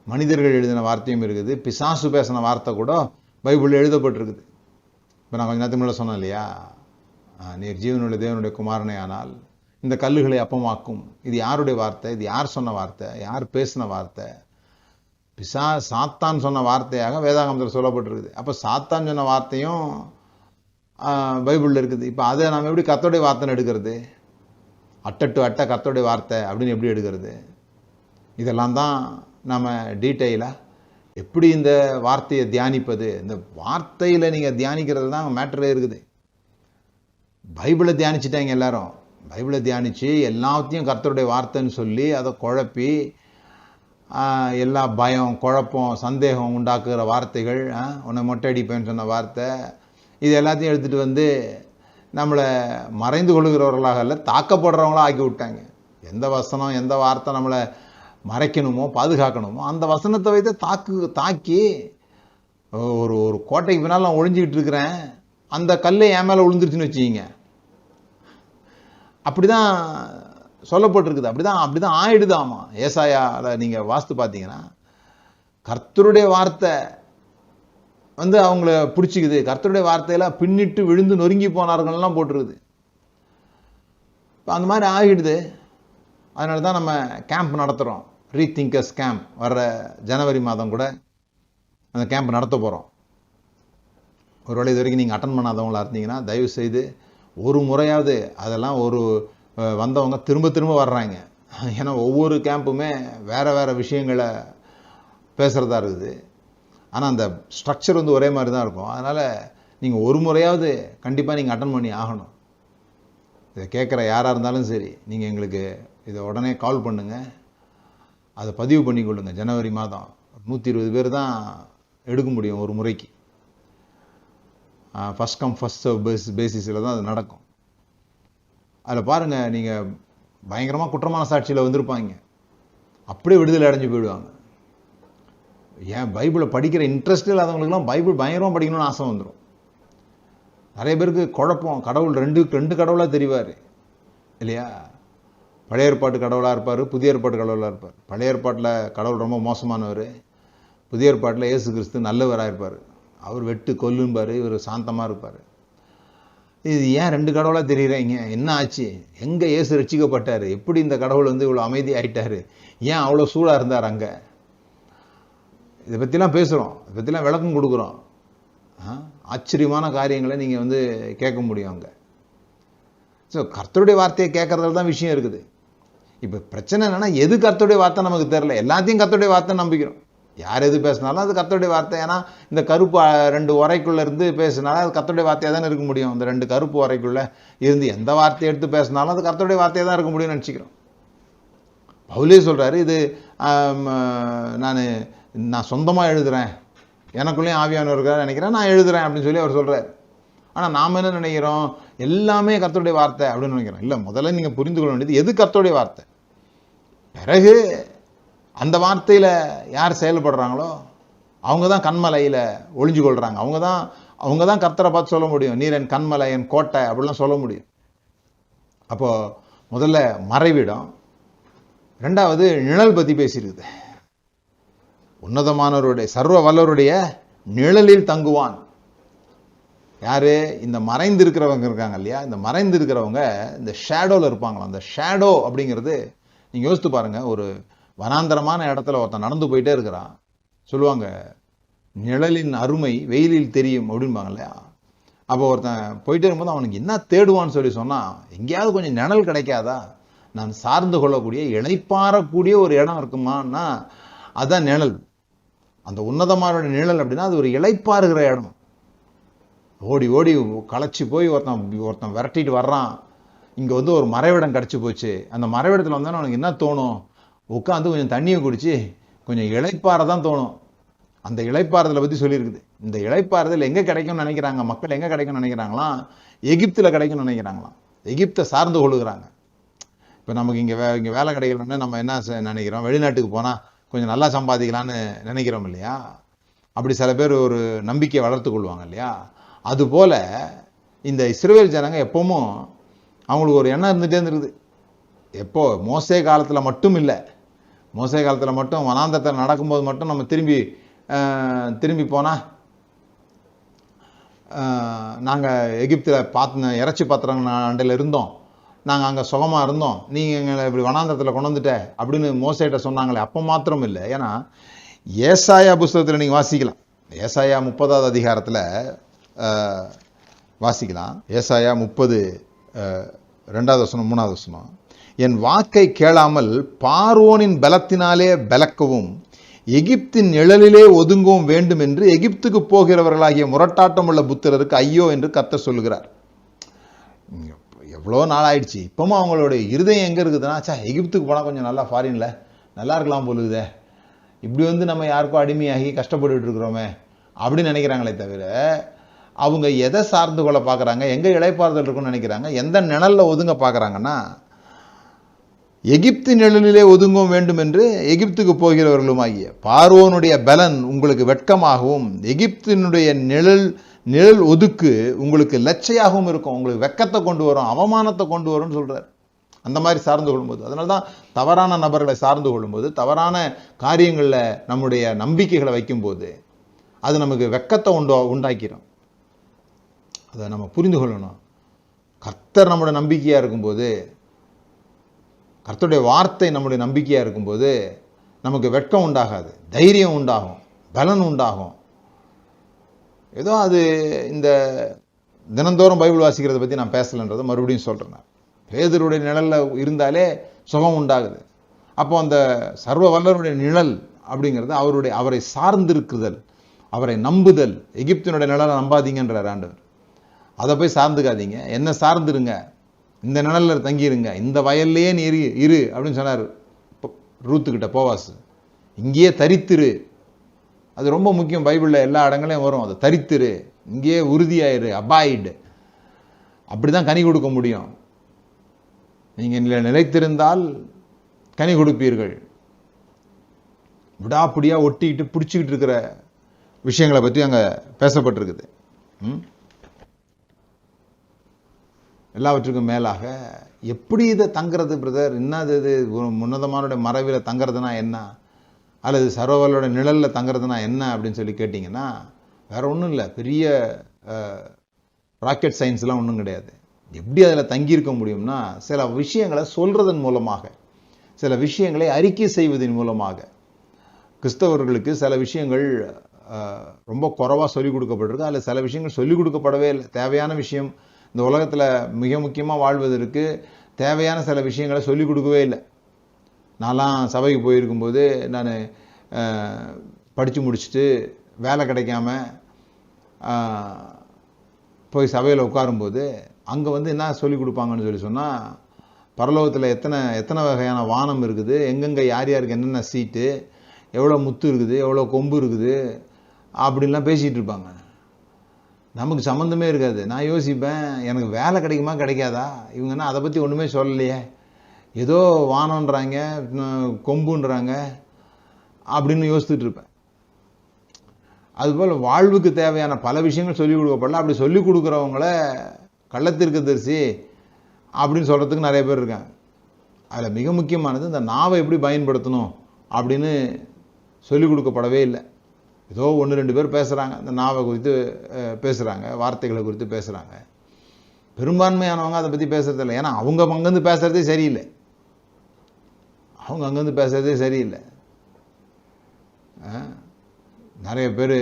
மனிதர்கள் எழுதின வார்த்தையும் இருக்குது, பிசாசு பேசின வார்த்தை கூட பைபிளில் எழுதப்பட்டிருக்குது. இப்போ நான் கொஞ்சம் நேரத்துக்கு முன்னாடி சொன்னேன் இல்லையா, நீர் ஜீவனுடைய தேவனுடைய குமாரனே ஆனால் இந்த கல்லுகளை அப்பமாக்கும். இது யாருடைய வார்த்தை? இது யார் சொன்ன வார்த்தை? யார் பேசின வார்த்தை? சாத்தான் சொன்ன வார்த்தையாக வேதாகமத்தில் சொல்லப்பட்டிருக்குது. அப்போ சாத்தான் சொன்ன வார்த்தையும் பைபிளில் இருக்குது. இப்போ அதை நம்ம எப்படி கர்த்தருடைய வார்த்தைன்னு எடுக்கிறது? அட்டை கர்த்தருடைய வார்த்தை அப்படின்னு எப்படி எடுக்கிறது? இதெல்லாம் தான் நம்ம டீட்டெயிலாக எப்படி இந்த வார்த்தையை தியானிப்பது. இந்த வார்த்தையில் நீங்கள் தியானிக்கிறது தான் மேட்டரே இருக்குது. பைபிளை தியானிச்சுட்டாங்க எல்லாரும். பைபிளை தியானித்து எல்லாத்தையும் கர்த்தருடைய வார்த்தைன்னு சொல்லி அதை குழப்பி எல்லா பயம், குழப்பம், சந்தேகம் உண்டாக்குகிற வார்த்தைகள், உன்னை மொட்டை அடிப்பேன்னு சொன்ன வார்த்தை, இது எல்லாத்தையும் எடுத்துகிட்டு வந்து நம்மளை மறைந்து கொள்ளுகிறவர்களாக இல்லை, தாக்கப்படுறவங்களாக ஆக்கி விட்டாங்க. எந்த வசனம், எந்த வார்த்தை நம்மளை மறைக்கணுமோ, பாதுகாக்கணுமோ அந்த வசனத்தை வைத்து தாக்கி ஒரு கோட்டைக்கு பின்னால் நான் ஒழிஞ்சிக்கிட்டு இருக்கிறேன், அந்த கல்லை என் மேலே விழுந்துருச்சுன்னு வச்சுக்கிங்க. அப்படி தான் சொல்லப்பட்டிருக்குது. அப்படி தான் ஆயிடுதாமா. ஏசாயாவில் நீங்கள் வாஸ்து பார்த்தீங்கன்னா கர்த்தருடைய வார்த்தை அவங்கள பிடிச்சிக்குது. கர்த்தருடைய வார்த்தையெல்லாம் பின்னிட்டு விழுந்து நொறுங்கி போனார்கள்லாம் போட்டுருக்குது. இப்போ அந்த மாதிரி ஆகிடுது. அதனால தான் நம்ம கேம்ப் நடத்துகிறோம், ரீதிங்கர்ஸ் கேம்ப். வர்ற ஜனவரி மாதம் கூட அந்த கேம்ப் நடத்த போகிறோம். ஒருவேளை இது வரைக்கும் நீங்கள் அட்டன் பண்ணாதவங்களா இருந்தீங்கன்னா தயவுசெய்து ஒரு முறையாவது, அதெல்லாம் வந்தவங்க திரும்ப வர்றாங்க. ஏன்னா ஒவ்வொரு கேம்புமே வேறு விஷயங்களை பேசுகிறதா இருக்குது. ஆனால் அந்த ஸ்ட்ரக்சர் ஒரே மாதிரி தான் இருக்கும். அதனால் நீங்கள் ஒரு முறையாவது கண்டிப்பாக நீங்கள் அட்டன் பண்ணி ஆகணும். இதை கேட்குற யாராக இருந்தாலும் சரி, நீங்கள் எங்களுக்கு இதை உடனே கால் பண்ணுங்கள், அதை பதிவு பண்ணிக்கொள்ளுங்க. ஜனவரி மாதம் 120 பேர் தான் எடுக்க முடியும் ஒரு முறைக்கு. ஃபஸ்ட் கம் ஃபஸ்ட் சர்வ் பேசிஸில் தான் அது நடக்கும். அதில் பாருங்கள், நீங்கள் பயங்கரமாக குற்றமான சாட்சியில் வந்திருப்பாங்க, அப்படியே விடுதலை அடைஞ்சு போயிடுவாங்க. ஏன் பைபிளை படிக்கிற இன்ட்ரெஸ்ட் இல்லாதவங்களுக்குலாம் பைபிள் பயங்கரமாக படிக்கணும்னு ஆசை வந்துடும். நிறைய பேருக்கு குழப்பம், கடவுள் ரெண்டு கடவுளாக தெரிவார் இல்லையா? பழைய ஏற்பாட்டு கடவுளாக இருப்பார், புதிய ஏற்பாட்டு கடவுளாக இருப்பார். பழைய ஏற்பாட்டில் கடவுள் ரொம்ப மோசமானவர், புதிய ஏற்பாட்டில் இயேசு கிறிஸ்து நல்லவராக இருப்பார். அவர் வெட்டு கொல்லும்பார், இவர் சாந்தமாக இருப்பார். இது ஏன் ரெண்டு கடவுளாக தெரியுறீங்க? என்ன ஆச்சு? எங்கே இயேசு ரட்சிக்கப்பட்டார்? எப்படி இந்த கடவுள் இவ்வளோ அமைதி ஆகிட்டார்? ஏன் அவ்வளோ சூடாக இருந்தார் அங்கே? இதை பற்றிலாம் பேசுகிறோம், இதை பற்றிலாம் விளக்கம் கொடுக்குறோம். ஆச்சரியமான காரியங்களை நீங்கள் கேட்க முடியும் அங்கே. ஸோ கர்த்தருடைய வார்த்தையை கேட்குறதுல தான் விஷயம் இருக்குது. இப்போ பிரச்சனை என்னென்னா, எது கர்த்தருடைய வார்த்தை நமக்கு தெரில. எல்லாத்தையும் கர்த்தருடைய வார்த்தை நம்பிக்கிறோம். யார் எது பேசினாலும் அது கர்த்தருடைய வார்த்தை. ஏன்னா இந்த கருப்பு 2 உரைக்குள்ளே இருந்து பேசினாலும் அது கர்த்தருடைய வார்த்தையாக தானே இருக்க முடியும். இந்த 2 கருப்பு உரைக்குள்ளே இருந்து எந்த வார்த்தையை எடுத்து பேசினாலும் அது கர்த்தருடைய வார்த்தையாக தான் இருக்க முடியும்னு நினச்சிக்கிறோம். பவுலே சொல்கிறாரு, இது நான் சொந்தமாக எழுதுகிறேன், எனக்குள்ளேயும் ஆவியானவர் இருக்கார் நினைக்கிறேன், நான் எழுதுகிறேன் அப்படின்னு சொல்லி அவர் சொல்கிறார். ஆனால் நாம் என்ன நினைக்கிறோம், எல்லாமே கர்த்தருடைய வார்த்தை அப்படின்னு நினைக்கிறோம். இல்லை, முதல்ல நீங்கள் புரிந்து கொள்ள வேண்டியது எது கர்த்தருடைய வார்த்தை. பிறகு அந்த வார்த்தையில் யார் செயல்படுறாங்களோ அவங்க தான் கண்மலையில் ஒளிஞ்சு கொள்கிறாங்க. அவங்க தான் கர்த்தரை பார்த்து சொல்ல முடியும், நீர் என் கண்மலை, என் கோட்டை அப்படிலாம் சொல்ல முடியும். அப்போது முதல்ல மறைவிடம், ரெண்டாவது நிழல் பற்றி பேசியிருக்குது. உன்னதமானவருடைய சர்வ வல்லவருடைய நிழலில் தங்குவான். யாரு? இந்த மறைந்து இருக்கிறவங்க இருக்காங்க இல்லையா, இந்த மறைந்து இருக்கிறவங்க இந்த ஷேடோவில் இருப்பாங்களாம். அந்த ஷேடோ அப்படிங்கிறது நீங்கள் யோசித்து பாருங்கள். ஒரு வனாந்தரமான இடத்துல ஒருத்தன் நடந்து போயிட்டே இருக்கிறான், சொல்லுவாங்க நிழலின் அருமை வெயிலில் தெரியும் அப்படின்பாங்க இல்லையா. அப்போ ஒருத்தன் போயிட்டே இருக்கும்போது அவனுக்கு என்ன தேடுவான்னு சொல்லி சொன்னால், எங்கேயாவது கொஞ்சம் நிழல் கிடைக்காதா, நான் சார்ந்து கொள்ளக்கூடிய இளைப்பாறக்கூடிய ஒரு இடம் இருக்குமான்னா அதுதான் நிழல். அந்த உன்னதமான நிழல் அப்படின்னா அது ஒரு இளைப்பாறுகிற இடம். ஓடி ஓடி களைச்சி போய் ஒருத்தன் விரட்டிட்டு வர்றான், இங்கே வந்து ஒரு மறைவிடம் கிடச்சி போச்சு. அந்த மறைவிடத்தில் வந்தால் அவனுக்கு என்ன தோணும், உட்காந்து கொஞ்சம் தண்ணியை குடிச்சு கொஞ்சம் இளைப்பாற தான் தோணும். அந்த இளைப்பாறுதலை பற்றி சொல்லியிருக்குது. இந்த இளைப்பாறுதல் எங்கே கிடைக்கும்னு நினைக்கிறாங்க மக்கள், எங்கே கிடைக்கும்னு நினைக்கிறாங்களாம், எகிப்தில் கிடைக்கும்னு நினைக்கிறாங்களாம். எகிப்தை சார்ந்து கொள்ளுகிறாங்க. இப்போ நமக்கு இங்கே வேலை கிடைக்கலன்னு நம்ம என்ன நினைக்கிறோம், வெளிநாட்டுக்கு போனால் கொஞ்சம் நல்லா சம்பாதிக்கலான்னு நினைக்கிறோம் இல்லையா. அப்படி சில பேர் ஒரு நம்பிக்கையை வளர்த்து கொள்வாங்க இல்லையா. அதுபோல் இந்த இஸ்ரவேல் ஜனங்க எப்பவும் அவங்களுக்கு ஒரு எண்ணம் இருந்துகிட்டே இருந்துருக்குது. எப்போ மோசே காலத்தில் மட்டும் இல்லை, மோசே காலத்தில் மட்டும் வனாந்தரத்தில் நடக்கும்போது மட்டும் நம்ம திரும்பி போனால் நாங்கள் எகிப்தில் இறைச்சி பாத்திரங்க அண்டையில் இருந்தோம், நாங்கள் அங்கே சுகமாக இருந்தோம், நீங்கள் எங்களை இப்படி வனாந்தரத்தில் கொண்டு வந்துட்ட அப்படின்னு மோசேட்ட சொன்னாங்களே. அப்போ மாத்திரம் இல்லை, ஏன்னா ஏசாயா புஸ்தகத்தில் நீங்கள் வாசிக்கலாம். ஏசாயா 30வது அதிகாரத்தில் வாசிக்கலாம். ஏசாயா 30 2வது வசனம் 3வது வசனம். என் வாக்கை கேளாமல் பார்வோனின் பலத்தினாலே பலக்கவும் எகிப்தின் நிழலிலே ஒதுங்கவும் வேண்டும் என்று எகிப்துக்கு போகிறவர்களாகிய முரட்டாட்டம் உள்ள புத்திரருக்கு ஐயோ என்று கர்த்தர் சொல்லுகிறார். எவ்வளோ நாள் ஆயிடுச்சு, இப்போவும் அவங்களுடைய இருதயம் எங்கே இருக்குதுன்னா, எகிப்துக்கு போனால் கொஞ்சம் நல்லா ஃபாரினில் நல்லா இருக்கலாம் போலுதே, இப்படி வந்து நம்ம யாருக்கும் அடிமையாகி கஷ்டப்பட்டுட்டு இருக்கிறோமே அப்படின்னு நினைக்கிறாங்களே தவிர, அவங்க எதை சார்ந்து கொள்ள பார்க்குறாங்க, எங்கே இளைப்பாறுதல் இருக்குன்னு நினைக்கிறாங்க, எந்த நிழலில் ஒதுங்க பார்க்குறாங்கன்னா, எகிப்து நிழலிலே ஒதுங்கவும் வேண்டும் என்று எகிப்துக்கு போகிறவர்களும் ஆகிய பார்வோனுடைய பலன் உங்களுக்கு வெட்கமாகவும் எகிப்தினுடைய நிழல் ஒதுக்கு உங்களுக்கு லட்சையாகவும் இருக்கும், உங்களுக்கு வெக்கத்தை கொண்டு வரும், அவமானத்தை கொண்டு வரும்னு சொல்கிறார். அந்த மாதிரி சார்ந்து கொள்ளும்போது, அதனால தான் தவறான நபர்களை சார்ந்து கொள்ளும்போது, தவறான காரியங்களில் நம்முடைய நம்பிக்கைகளை வைக்கும்போது அது நமக்கு வெக்கத்தை உண்டாக்கிறோம். அதை நம்ம புரிந்து கொள்ளணும். கர்த்தர் நம்முடைய நம்பிக்கையாக இருக்கும்போது, கர்த்தருடைய வார்த்தை நம்முடைய நம்பிக்கையாக இருக்கும்போது நமக்கு வெட்கம் உண்டாகாது, தைரியம் உண்டாகும், பலன் உண்டாகும். ஏதோ அது இந்த தினந்தோறும் பைபிள் வாசிக்கிறத பற்றி நான் பேசலைன்றதை மறுபடியும் சொல்கிறேன். பேதுருடைய நிழலில் இருந்தாலே சுகம் உண்டாகுது. அப்போ அந்த சர்வ வல்லருடைய நிழல் அப்படிங்கிறது அவரை சார்ந்திருக்குதல், அவரை நம்புதல். எகிப்தினுடைய நிழலை நம்பாதீங்கன்றார் ஆண்டவர். அதை போய் சார்ந்துக்காதீங்க, என்ன சார்ந்துருங்க, இந்த நிழலில் தங்கிருங்க, இந்த வயல்லையே நீ இரு அப்படின்னு சொன்னார் ரூத்துக்கிட்ட போவாஸ். இங்கேயே தரித்திரு, அது ரொம்ப முக்கியம். பைபிளில் எல்லா இடங்களையும் வரும், அதை தரித்திரு, இங்கேயே உறுதியாயிரு, அபாய்டு. அப்படி தான் கனி கொடுக்க முடியும். நீங்கள் நிலைத்திருந்தால் கனி கொடுப்பீர்கள். விடாப்பிடியாக ஒட்டிக்கிட்டு பிடிச்சிக்கிட்டு இருக்கிற விஷயங்களை பற்றி அங்கே பேசப்பட்டிருக்குது. எல்லாவற்றுக்கும் மேலாக எப்படி இதை தங்கிறது பிரதர், என்னது இது, உன்னதமானுடைய மறைவில் தங்கிறதுனா என்ன, அல்லது சர்வவல்லோட நிழலில் தங்கிறதுனா என்ன அப்படின்னு சொல்லி கேட்டிங்கன்னா, வேறு ஒன்றும் இல்லை, பெரிய ராக்கெட் சயின்ஸ்லாம் ஒன்றும் கிடையாது. எப்படி அதில் தங்கியிருக்க முடியும்னா, சில விஷயங்களை சொல்கிறதன் மூலமாக, சில விஷயங்களை அறிக்கை செய்வதன் மூலமாக. கிறிஸ்தவர்களுக்கு சில விஷயங்கள் ரொம்ப குறைவாக சொல்லிக் கொடுக்கப்பட்டிருக்கு, அதில் சில விஷயங்கள் சொல்லிக் கொடுக்கப்படவே இல்லை. தேவையான விஷயம், இந்த உலகத்தில் மிக முக்கியமாக வாழ்வதற்கு தேவையான சில விஷயங்களை சொல்லிக் கொடுக்கவே இல்லை. நான்லாம் சபைக்கு போயிருக்கும்போது நான் படித்து முடிச்சுட்டு வேலை கிடைக்காம போய் சபையில் உட்காரும்போது அங்கே வந்து என்ன சொல்லி கொடுப்பாங்கன்னு சொல்லி சொன்னால், பரலோகத்தில் எத்தனை வகையான வானம் இருக்குது, எங்கெங்கே யார் யாருக்கு என்னென்ன சீட்டு, எவ்வளோ முத்து இருக்குது, எவ்வளோ கொம்பு இருக்குது அப்படின்லாம் பேசிகிட்டு இருப்பாங்க. நமக்கு சம்மந்தமே இருக்காது. நான் யோசிப்பேன், எனக்கு வேலை கிடைக்குமா கிடைக்காதா, இவங்கன்னா அதை பற்றி ஒன்றுமே சொல்லலையே, ஏதோ வானம்ன்றாங்க கொம்புன்றாங்க அப்படின்னு யோசிச்சுட்டு இருப்பேன். அதுபோல் வாழ்வுக்கு தேவையான பல விஷயங்கள் சொல்லிக் கொடுக்கப்படல. அப்படி சொல்லிக் கொடுக்குறவங்கள கள்ளத்தீர்க்கதரிசி அப்படின்னு சொல்கிறதுக்கு நிறைய பேர் இருக்காங்க. அதில் மிக முக்கியமானது இந்த நாவை எப்படி பயன்படுத்தணும் அப்படின்னு சொல்லிக் கொடுக்கப்படவே இல்லை. ஏதோ 1-2 பேர் பேசுகிறாங்க, இந்த நாவை குறித்து பேசுகிறாங்க, வார்த்தைகளை குறித்து பேசுகிறாங்க. பெரும்பான்மையானவங்க அதை பற்றி பேசுறதில்லை. ஏன்னா அவங்க அங்கேருந்து பேசுகிறதே சரியில்லை. நிறைய பேர்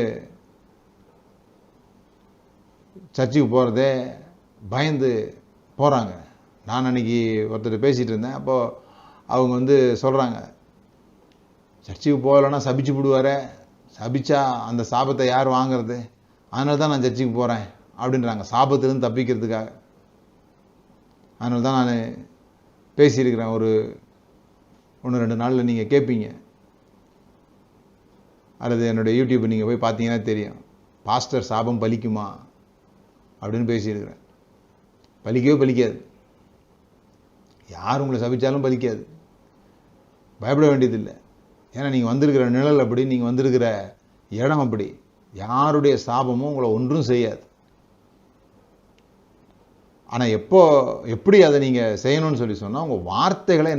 சர்ச்சுக்கு போகிறதே பயந்து போகிறாங்க. நான் அன்றைக்கி ஒருத்தர் பேசிகிட்டு இருந்தேன். அப்போது அவங்க வந்து சொல்கிறாங்க, சர்ச்சுக்கு போகலைன்னா சபிச்சு விடுவாரே, சபிச்சா அந்த சாபத்தை யார் வாங்கிறது, அதனால தான் நான் சர்ச்சுக்கு போகிறேன் அப்படின்றாங்க, சாபத்திலேருந்து தப்பிக்கிறதுக்காக. அதனால தான் நான் பேசியிருக்கிறேன். ஒரு 1-2 நாளில் நீங்கள் கேட்பீங்க, அல்லது என்னுடைய யூடியூப் நீங்கள் போய் பார்த்தீங்கன்னா தெரியும். பாஸ்டர் சாபம் பலிக்குமா அப்படின்னு பேசியிருக்கிறேன். பலிக்கவே பலிக்காது. யார் உங்களை சபிச்சாலும் பலிக்காது. பயப்பட வேண்டியதில்லை. ஏன்னா நீங்கள் வந்திருக்கிற நிழல் அப்படி, நீங்கள் வந்திருக்கிற இடம் அப்படி. யாருடைய சாபமும் உங்களை ஒன்றும் செய்யாது. ஆனால் எப்படி அதை நீங்கள் செய்யணும்னு சொல்லி சொன்னால், உங்கள் வார்த்தைகளை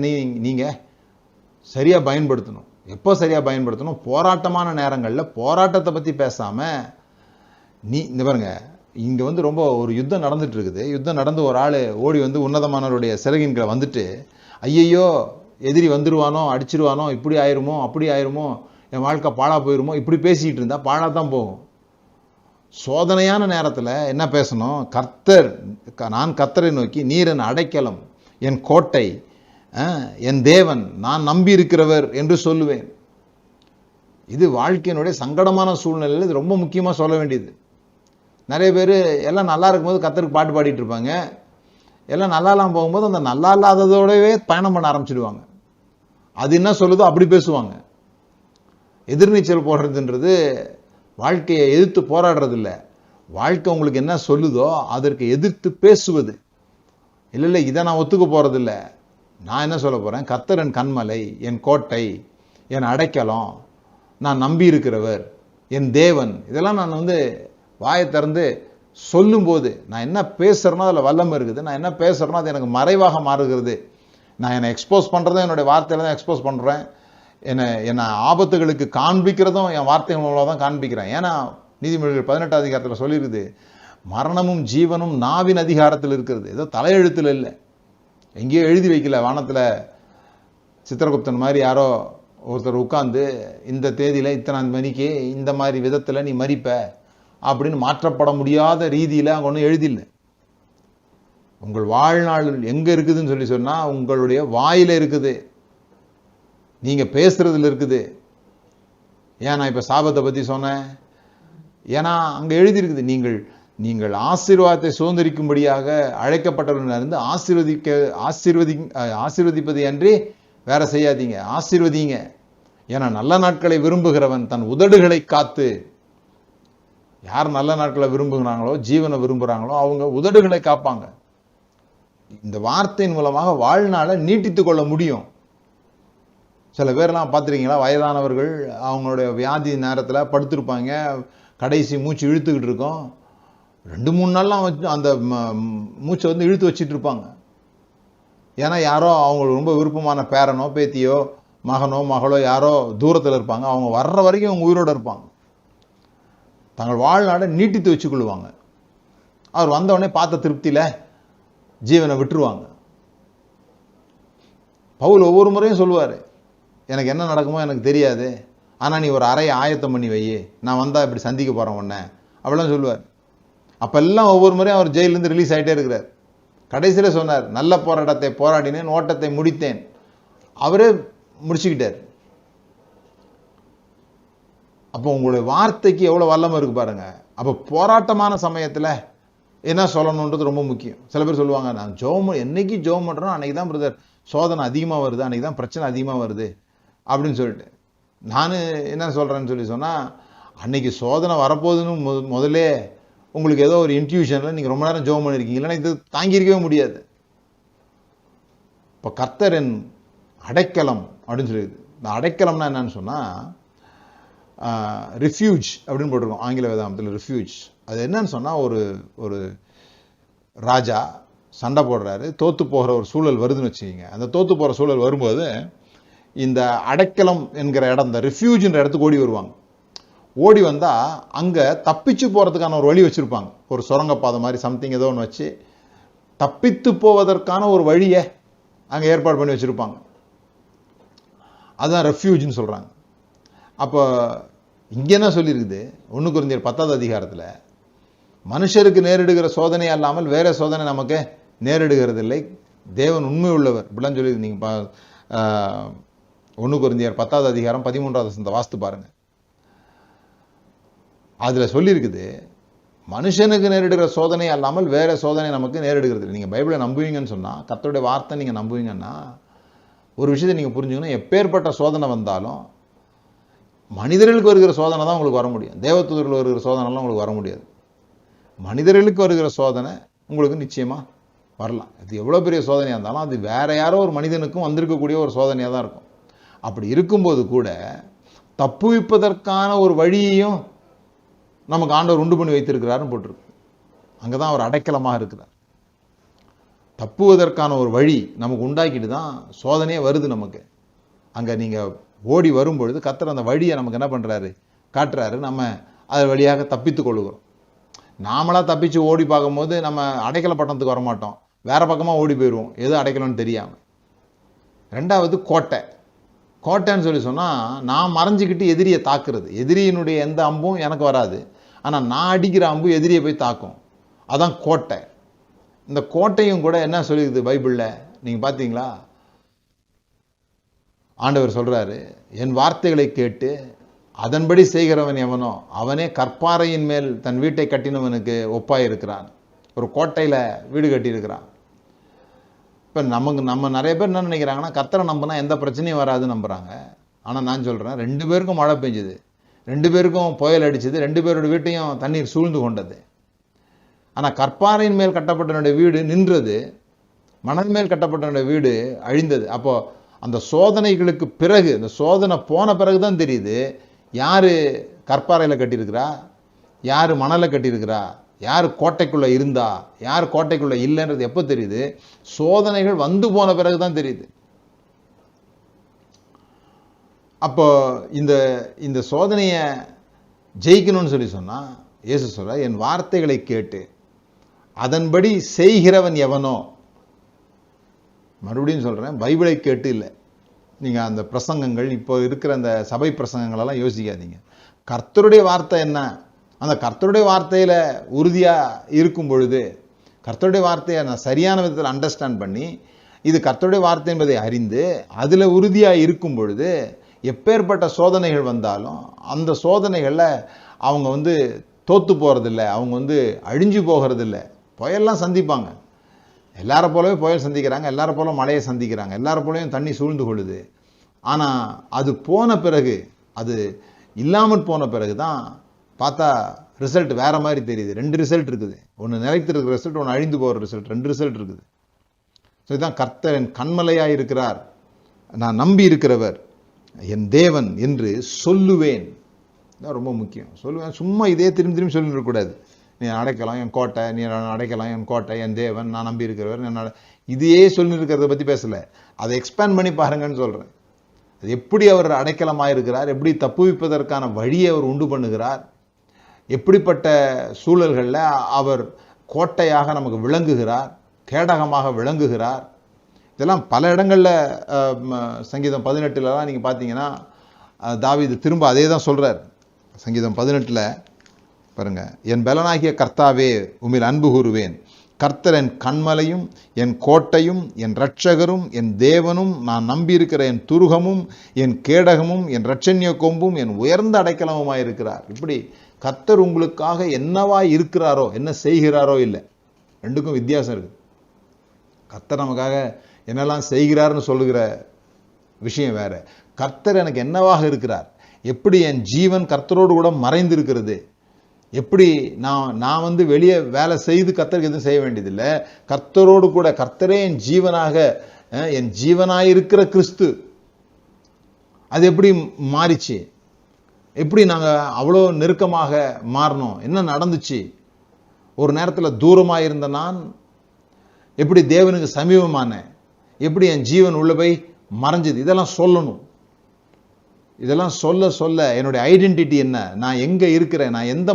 நீங்கள் சரியாக பயன்படுத்தணும். எப்போ சரியாக பயன்படுத்தணும்? போராட்டமான நேரங்களில் போராட்டத்தை பற்றி பேசாமல், இந்த பாருங்க, இங்கே வந்து ரொம்ப ஒரு யுத்தம் நடந்துட்டு இருக்குது. யுத்தம் நடந்து ஒரு ஆள் ஓடி வந்து உன்னதமானவருடைய சிறகின் கீழே வந்துட்டு, ஐயையோ எதிரி வந்துடுவானோ, அடிச்சிருவானோ, இப்படி ஆயிருமோ, அப்படி ஆயிருமோ, என் வாழ்க்கை பாழா போயிருமோ, இப்படி பேசிக்கிட்டு இருந்தால் பாழா தான் போகும். சோதனையான நேரத்தில் என்ன பேசணும்? நான் கர்த்தரை நோக்கி, நீர் என் அடைக்கலம், என் கோட்டை, என் தேவன், நான் நம்பி இருக்கிறவர் என்று சொல்லுவேன். இது வாழ்க்கையினுடைய சங்கடமான சூழ்நிலையில் இது ரொம்ப முக்கியமாக சொல்ல வேண்டியது. நிறைய பேர் எல்லாம் நல்லா இருக்கும்போது கர்த்தருக்கு பாட்டு பாடிட்டு இருப்பாங்க. எல்லாம் நல்லாலாம் போகும்போது அந்த நல்லா இல்லாததோடவே பயணம் பண்ண ஆரம்பிச்சிடுவாங்க. அது என்ன சொல்லுதோ அப்படி பேசுவாங்க. எதிர்நீச்சல் போடுறதுன்றது வாழ்க்கையை எதிர்த்து போராடுறது இல்லை. வாழ்க்கை உங்களுக்கு என்ன சொல்லுதோ அதற்கு எதிர்த்து பேசுவது. இல்லை இதை நான் ஒத்துக்க போகிறதில்லை. நான் என்ன சொல்ல போகிறேன்? கர்த்தர் என் கன்மலை, என் கோட்டை, என் அடைக்கலம், நான் நம்பி இருக்கிறவர், என் தேவன். இதெல்லாம் நான் வந்து வாயை திறந்து சொல்லும்போது நான் என்ன பேசுகிறேனோ அதில் வல்லமை இருக்குது. நான் என்ன பேசுகிறேனோ அது எனக்கு மறைவாக மாறுகிறது. நான் என்னை எக்ஸ்போஸ் பண்ணுறதும் என்னுடைய வார்த்தையில் தான் எக்ஸ்போஸ் பண்ணுறேன். என்னை ஆபத்துகளுக்கு காண்பிக்கிறதும் என் வார்த்தைகள் மூலமாக தான் காண்பிக்கிறேன். ஏன்னா நீதிமொழிகள் 18ஆம் அதிகாரத்தில் சொல்லியிருக்குது, மரணமும் ஜீவனும் நாவின் அதிகாரத்தில் இருக்கிறது. ஏதோ தலையெழுத்தில் இல்லை, எங்கேயோ எழுதி வைக்கல. வானத்தில் சித்திரகுப்தன் மாதிரி யாரோ ஒருத்தர் உட்கார்ந்து இந்த தேதியில் இத்தனாம் மணிக்கு இந்த மாதிரி விதத்தில் நீ மறிப்ப அப்படின்னு மாற்றப்பட முடியாத ரீதியில் அங்கே ஒன்றும் எழுதில்லை. உங்கள் வாழ்நாள் எங்கே இருக்குதுன்னு சொல்லி சொன்னால் உங்களுடைய வாயில் இருக்குது, நீங்கள் பேசுறதுல இருக்குது. ஏன் நான் இப்போ சாபத்தை பற்றி சொன்னேன்? ஏன்னா அங்கே எழுதியிருக்குது, நீங்கள் ஆசீர்வாதத்தை சுதந்திரிக்கும்படியாக அழைக்கப்பட்டவர்களிருந்து ஆசீர்வதிப்பதை அன்றி வேற செய்யாதீங்க, ஆசீர்வதிங்க. ஏன்னா நல்ல நாட்களை விரும்புகிறவன் தன் உதடுகளை காத்து. யார் நல்ல நாட்களை விரும்புகிறாங்களோ, ஜீவனை விரும்புகிறாங்களோ, அவங்க உதடுகளை காப்பாங்க. இந்த வார்த்தையின் மூலமாக வாழ்நாளை நீட்டித்து கொள்ள முடியும். சில பேர்லாம் பார்த்துருக்கீங்களா, வயதானவர்கள் அவங்களுடைய வியாதி நேரத்தில் படுத்திருப்பாங்க, கடைசி மூச்சு இழுத்துக்கிட்டு இருக்கோம். 2-3 நாள்லாம் வச்சு அந்த மூச்சை வந்து இழுத்து வச்சுட்டு இருப்பாங்க. ஏன்னா யாரோ அவங்களுக்கு ரொம்ப விருப்பமான பேரனோ பேத்தியோ மகனோ மகளோ யாரோ தூரத்தில் இருப்பாங்க. அவங்க வர்ற வரைக்கும் அவங்க உயிரோடு இருப்பாங்க. தங்கள் வாழ்நாளை நீட்டித்து வச்சுக்கொள்ளுவாங்க. அவர் வந்தவொடனே பார்த்த திருப்தியில் ஜீவனை விட்டுருவாங்க. பவுல் ஒவ்வொரு முறையும் சொல்லுவார், எனக்கு என்ன நடக்குமோ எனக்கு தெரியாது, ஆனால் நீ ஒரு அறையை ஆயத்தம் பண்ணி வை, நான் வந்தால் இப்படி சந்திக்க போகிறேன் உன்னை அப்படிலாம் சொல்லுவார். அப்பெல்லாம் ஒவ்வொரு முறையும் அவர் ஜெயிலிருந்து ரிலீஸ் ஆகிட்டே இருக்கிறார். கடைசியில் சொன்னார், நல்ல போராட்டத்தை போராடினேன், ஓட்டத்தை முடித்தேன். அவரே முடிச்சுக்கிட்டார். அப்போ உங்களுடைய வார்த்தைக்கு எவ்வளோ வல்லமை இருக்கு பாருங்க. அப்போ போராட்டமான சமயத்தில் என்ன சொல்லணுன்றது ரொம்ப முக்கியம். சில பேர் சொல்லுவாங்க, நான் என்னைக்கு ஜெபம் பண்ணுறோம் அன்னைக்கு தான் பிரதர் சோதனை அதிகமாக வருது, அன்னைக்கு தான் பிரச்சனை அதிகமாக வருது அப்படின்னு சொல்லிட்டு. நான் என்ன சொல்கிறேன்னு சொன்னால், அன்னைக்கு சோதனை வரப்போகுதுன்னு முதல்ல உங்களுக்கு ஏதோ ஒரு இன்ட்யூஷனில் நீங்கள் ரொம்ப நேரம் ஜெபம் பண்ணியிருக்கீங்க, இல்லைன்னா இது தாங்கியிருக்கவே முடியாது. இப்போ கர்த்தரின் அடைக்கலம் அப்படின்னு சொல்லிடுது. இந்த அடைக்கலம்னா என்னன்னு சொன்னால், ரிஃப்யூஜ் அப்படின்னு போட்டிருக்கோம் ஆங்கில வேதாந்தத்தில். ரிஃப்யூஜ் அது என்னன்னு சொன்னால், ஒரு ராஜா சண்டை போடுறாரு, தோத்து போகிற ஒரு சூழல் வருதுன்னு வச்சுக்கிங்க. அந்த தோத்து போகிற சூழல் வரும்போது இந்த அடைக்கலம் என்கிற இடம், இந்த ரிஃப்யூஜ்ன்ற இடத்துக்கு ஓடி வருவாங்க. ஓடி வந்தால் அங்கே தப்பிச்சு போகிறதுக்கான ஒரு வழி வச்சுருப்பாங்க. ஒரு சுரங்கப்பாதை மாதிரி சம்திங் ஏதோ ஒன்று வச்சு தப்பித்து போவதற்கான ஒரு வழியை அங்கே ஏற்பாடு பண்ணி வச்சுருப்பாங்க. அதுதான் ரெஃப்யூஜ்னு சொல்கிறாங்க. அப்போ இங்கே என்ன சொல்லியிருக்குது, 1 கொரிந்தியர் 10வது அதிகாரத்தில், மனுஷருக்கு நேரிடுகிற சோதனை அல்லாமல் வேற சோதனை நமக்கு நேரிடுகிறது இல்லை, தேவன் உண்மை உள்ளவர் இப்படிலாம் சொல்லி நீங்கள் 1 கொரிந்தியர் 10வது அதிகாரம் 13வது வசனத்தை வாசித்து பாருங்க. அதில் சொல்லியிருக்குது, மனுஷனுக்கு நேரிடுகிற சோதனை அல்லாமல் வேற சோதனை நமக்கு நேரிடுகிறது இல்லை. நீங்கள் பைபிளை நம்புவீங்கன்னு சொன்னால், கர்த்தருடைய வார்த்தை நீங்கள் நம்புவீங்கன்னா, ஒரு விஷயத்தை நீங்கள் புரிஞ்சுக்கணும், எப்பேற்பட்ட சோதனை வந்தாலும் மனிதர்களுக்கு வருகிற சோதனை தான் உங்களுக்கு வர முடியும். தேவதூதர்கள் வருகிற சோதனைலாம் உங்களுக்கு வர முடியாது. மனிதர்களுக்கு வருகிற சோதனை உங்களுக்கு நிச்சயமாக வரலாம். அது எவ்வளோ பெரிய சோதனையாக இருந்தாலும் அது வேற யாரோ ஒரு மனிதனுக்கும் வந்திருக்கக்கூடிய ஒரு சோதனையாக தான் இருக்கும். அப்படி இருக்கும்போது கூட தப்புவிப்பதற்கான ஒரு வழியையும் நமக்கு ஆண்டவர் உண்டு பண்ணி வைத்திருக்கிறாருன்னு போட்டிருக்கு. அங்கே தான் அவர் அடைக்கலமாக இருக்கிறார். தப்புவதற்கான ஒரு வழி நமக்கு உண்டாக்கிட்டு தான் சோதனையே வருது நமக்கு. அங்கே நீங்கள் ஓடி வரும்பொழுது கர்த்தர் அந்த வழியை நமக்கு என்ன பண்ணுறாரு, காட்டுறாரு. நம்ம அது வழியாக தப்பித்து கொள்ளுகிறோம். நாமளாக தப்பிச்சு ஓடி பார்க்கும்போது நம்ம அடைக்கல பட்டணத்துக்கு வரமாட்டோம், வேற பக்கமாக ஓடி போயிடுவோம், எது அடைக்கலன்னு தெரியாமல். ரெண்டாவது கோட்டைன்னு சொல்லி சொன்னால், நான் மறைஞ்சிக்கிட்டு எதிரியை தாக்குறது. எதிரியினுடைய எந்த அம்பும் எனக்கு வராது, ஆனால் நான் அடிக்கிற அம்பு எதிரியை போய் தாக்கும். அதான் கோட்டை. இந்த கோட்டையும் கூட என்ன சொல்லியிருக்குது பைபிளில் நீங்கள் பார்த்தீங்களா? ஆண்டவர் சொல்கிறாரு, என் வார்த்தைகளை கேட்டு அதன்படி செய்கிறவன் எவனோ அவனே கற்பாறையின் மேல் தன் வீட்டை கட்டினவனுக்கு ஒப்பாயிருக்கிறான். ஒரு கோட்டையில் வீடு கட்டியிருக்கிறான். இப்போ நம்ம நிறைய பேர் என்ன நினைக்கிறாங்கன்னா, கர்த்தரை நம்பினா எந்த பிரச்சனையும் வராதுன்னு நம்புகிறாங்க. ஆனால் நான் சொல்கிறேன், 2 பேருக்கும் மழை பெஞ்சுது, 2 பேருக்கும் புயல் அடிச்சது, 2 பேரோட வீட்டையும் தண்ணீர் சூழ்ந்து கொண்டது. ஆனால் கற்பாறையின் மேல் கட்டப்பட்டவனுடைய வீடு நின்றது, மணல் மேல் கட்டப்பட்டவனுடைய வீடு அழிந்தது. அப்போது அந்த சோதனைகளுக்கு பிறகு, இந்த சோதனை போன பிறகு தான் தெரியுது யார் கற்பாறையில் கட்டியிருக்கிறா, யார் மணலை கட்டியிருக்கிறா, யார் கோட்டைக்குள்ளே இருந்தா, யார் கோட்டைக்குள்ளே இல்லைன்றது எப்போ தெரியுது? சோதனைகள் வந்து போன பிறகு தான் தெரியுது. அப்போ இந்த சோதனையை ஜெயிக்கணும்னு சொல்லி சொன்னால், இயேசு சொல்ற, என் வார்த்தைகளை கேட்டு அதன்படி செய்கிறவன் எவனோ. மறுபடியும் சொல்கிறேன், பைபிளை கேட்டு இல்லை. நீங்கள் அந்த பிரசங்கங்கள், இப்போ இருக்கிற அந்த சபை பிரசங்கங்களெல்லாம் யோசிக்காதீங்க. கர்த்தருடைய வார்த்தை என்ன, அந்த கர்த்தருடைய வார்த்தையில் உறுதியாக இருக்கும் பொழுது, கர்த்தருடைய வார்த்தையை நான் சரியான விதத்தில் அண்டர்ஸ்டாண்ட் பண்ணி, இது கர்த்தருடைய வார்த்தை என்பதை அறிந்து அதில் உறுதியாக இருக்கும் பொழுது, எப்பேற்பட்ட சோதனைகள் வந்தாலும் அந்த சோதனைகளில் அவங்க தோற்று போகிறதில்ல, அவங்க அழிஞ்சு போகிறதில்ல. புயல்லாம் சந்திப்பாங்க, எல்லாரை போலவே புயல் சந்திக்கிறாங்க, எல்லாரை போல மழையை சந்திக்கிறாங்க, எல்லாரை போலையும் தண்ணி சூழ்ந்து கொள்ளுது. ஆனால் அது போன பிறகு, அது இல்லாமல் போன பிறகு தான் பார்த்தா ரிசல்ட் வேற மாதிரி தெரியுது. 2 ரிசல்ட் இருக்குது, ஒன்று நிலைத்திருக்கிற ரிசல்ட், ஒன்று அழிந்து போகிற ரிசல்ட். 2 ரிசல்ட் இருக்குது. ஸோ இதுதான் கர்த்தர் என் கண்மலையாக இருக்கிறார், நான் நம்பி இருக்கிறவர், என் தேவன் என்று சொல்லுவேன். தான் ரொம்ப முக்கியம். சொல்லுவேன், சும்மா இதே திரும்பி திரும்பி சொல்லிடக்கூடாது. நீ அடைக்கலாம் என் கோட்டை, நீ அடைக்கலாம் என் கோட்டை, என் தேவன், நான் நம்பி இருக்கிறவர், இதையே சொல்லி இருக்கிறத பற்றி பேசலை. அதை எக்ஸ்பேண்ட் பண்ணி பாருங்கன்னு சொல்கிறேன். அது எப்படி அவர் அடைக்கலமாக இருக்கிறார், எப்படி தப்புவிப்பதற்கான வழியை அவர் உண்டு பண்ணுகிறார், எப்படிப்பட்ட சூழல்களில் அவர் கோட்டையாக நமக்கு விளங்குகிறார், கேடகமாக விளங்குகிறார். இதெல்லாம் பல இடங்களில் சங்கீதம் 18லலாம் நீங்கள் பார்த்தீங்கன்னா தாவீது திரும்ப அதே தான் சொல்கிறார். சங்கீதம் 18 பாருங்க, என் பலனாகிய கர்த்தாவே உம்மில் அன்பு கூறுவேன், கர்த்தர் என் கன்மலையும் என் கோட்டையும் என் இரட்சகரும் என் தேவனும் நான் நம்பியிருக்கிற என் துருகமும் என் கேடகமும் என் இரட்சண்ய கொம்பும் என் உயர்ந்த அடைக்கலமுமாய் இருக்கிறார். இப்படி கர்த்தர் உங்களுக்காக என்னவா இருக்கிறாரோ, என்ன செய்கிறாரோ இல்லை, ரெண்டுக்கும் வித்தியாசம் இருக்கு. கர்த்தர் நமக்காக என்னெல்லாம் செய்கிறார்னு சொல்லுகிற விஷயம் வேற. கர்த்தர் எனக்கு என்னவாக இருக்கிறார், எப்படி என் ஜீவன் கர்த்தரோடு கூட மறைந்திருக்கிறது, எப்படி நான் வெளியே வேலை செய்து கர்த்தருக்கு எதுவும் செய்ய வேண்டியதில்லை, கர்த்தரோடு கூட கர்த்தரே என் ஜீவனாயிருக்கிற கிறிஸ்து, அது எப்படி மாறிச்சு, எப்படி நாங்கள் அவ்வளோ நெருக்கமாக மாறணும், என்ன நடந்துச்சு, ஒரு நேரத்தில் தூரமாக இருந்த நான் எப்படி தேவனுக்கு சமீபமான, எப்படி என் ஜீவன் உள்ள போய் மறைஞ்சது, இதெல்லாம் சொல்லணும். இதெல்லாம் சொல்ல சொல்ல என்னுடைய ஐடென்டிட்டி என்ன, நான் எங்கே இருக்கிறேன், நான் எந்த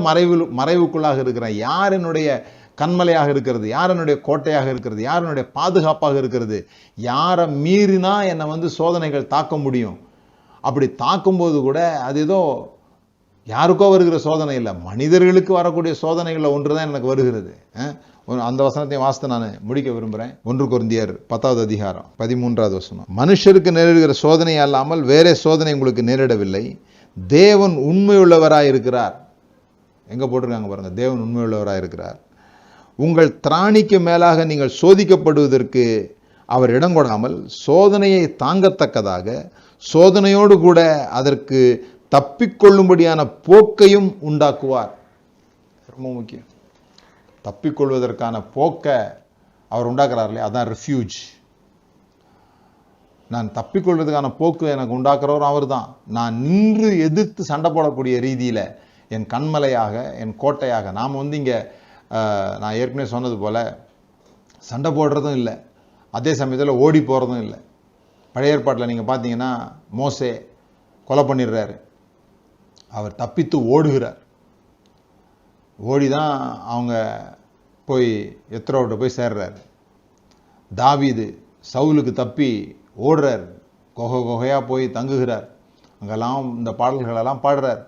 மறைவுக்குள்ளாக இருக்கிறேன், யார் என்னுடைய கண்மலையாக இருக்கிறது, யார் என்னுடைய கோட்டையாக இருக்கிறது, யார் என்னுடைய பாதுகாப்பாக இருக்கிறது, யாரை மீறினா என்னை சோதனைகள் தாக்க முடியும். அப்படி தாக்கும்போது கூட அது ஏதோ யாருக்கோ வருகிற சோதனை இல்லை, மனிதர்களுக்கு வரக்கூடிய சோதனைகளில் ஒன்று தான் எனக்கு வருகிறது. அந்த வசனத்தை வாசித்து நான் முடிக்க விரும்புகிறேன். 1 கொரிந்தியர் 10வது அதிகாரம் 13வது வசனம். மனுஷருக்கு நேரிடுகிற சோதனை அல்லாமல் வேறே சோதனை உங்களுக்கு நேரிடவில்லை, தேவன் உண்மையுள்ளவராய் இருக்கிறார். எங்க போட்டிருக்காங்க பாருங்க, தேவன் உண்மையுள்ளவராய் இருக்கிறார். உங்கள் திராணிக்கு மேலாக நீங்கள் சோதிக்கப்படுவதற்கு அவர் இடம் கொடாமல் சோதனையை தாங்கத்தக்கதாக சோதனையோடு கூட அதற்கு தப்பிக்கொள்ளும்படியான போக்கையும் உண்டாக்குவார். ரொம்ப முக்கியம். தப்பிக்கொள்வதற்கான போக்கை அவர் உண்டாக்குறார் இல்லையா, அதான் ரெஃப்யூஜ். நான் தப்பிக்கொள்வதற்கான போக்கு எனக்கு உண்டாக்குறவர் அவர் தான். நான் நின்று எதிர்த்து சண்டை போடக்கூடிய ரீதியில் என் கண்மலையாக என் கோட்டையாக நாம் இங்கே நான் ஏற்கனவே சொன்னது போல் சண்டை போடுறதும் இல்லை, அதே சமயத்தில் ஓடி போகிறதும் இல்லை. பழைய ஏற்பாட்டில் நீங்கள் பார்த்தீங்கன்னா மோசே கொலை பண்ணிடுறாரு, அவர் தப்பித்து ஓடுகிறார். ஓடி தான் அவங்க போய் எத்ரோவிட்ட போய் சேர்றாரு. தாவீது சவுலுக்கு தப்பி ஓடுறார், குகையாக போய் தங்குகிறார், அங்கெல்லாம் இந்த பாடல்களெல்லாம் பாடுறார்,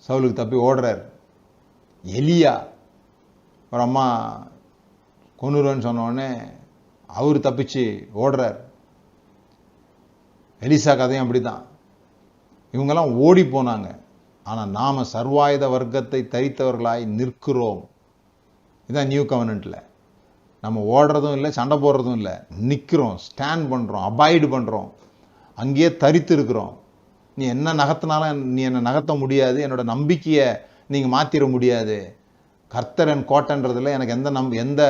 சவுலுக்கு தப்பி ஓடுறார். எலியா ஒரு அம்மா கொன்னுருவன்னு சொன்னோடனே அவர் தப்பிச்சு ஓடுறார். எலிசா கதையும் அப்படிதான். இவங்கெல்லாம் ஓடி போனாங்க. ஆனால் நாம சர்வாயுத வர்க்கத்தை தரித்தவர்களாய் நிற்கிறோம். இதுதான் நியூ கவர்னன்ட்ல. நம்ம ஓடுறதும் இல்லை, சண்டை போடுறதும் இல்லை, நிற்கிறோம், ஸ்டாண்ட் பண்ணுறோம், அபாய்டு பண்ணுறோம், அங்கேயே தரித்து இருக்கிறோம். நீ என்ன நகர்த்தினாலும் நீ என்னை நகர்த்த முடியாது, என்னோட நம்பிக்கையை நீங்கள் மாற்றிட முடியாது. கர்த்தர் என் கோட்டைன்றதில் எனக்கு எந்த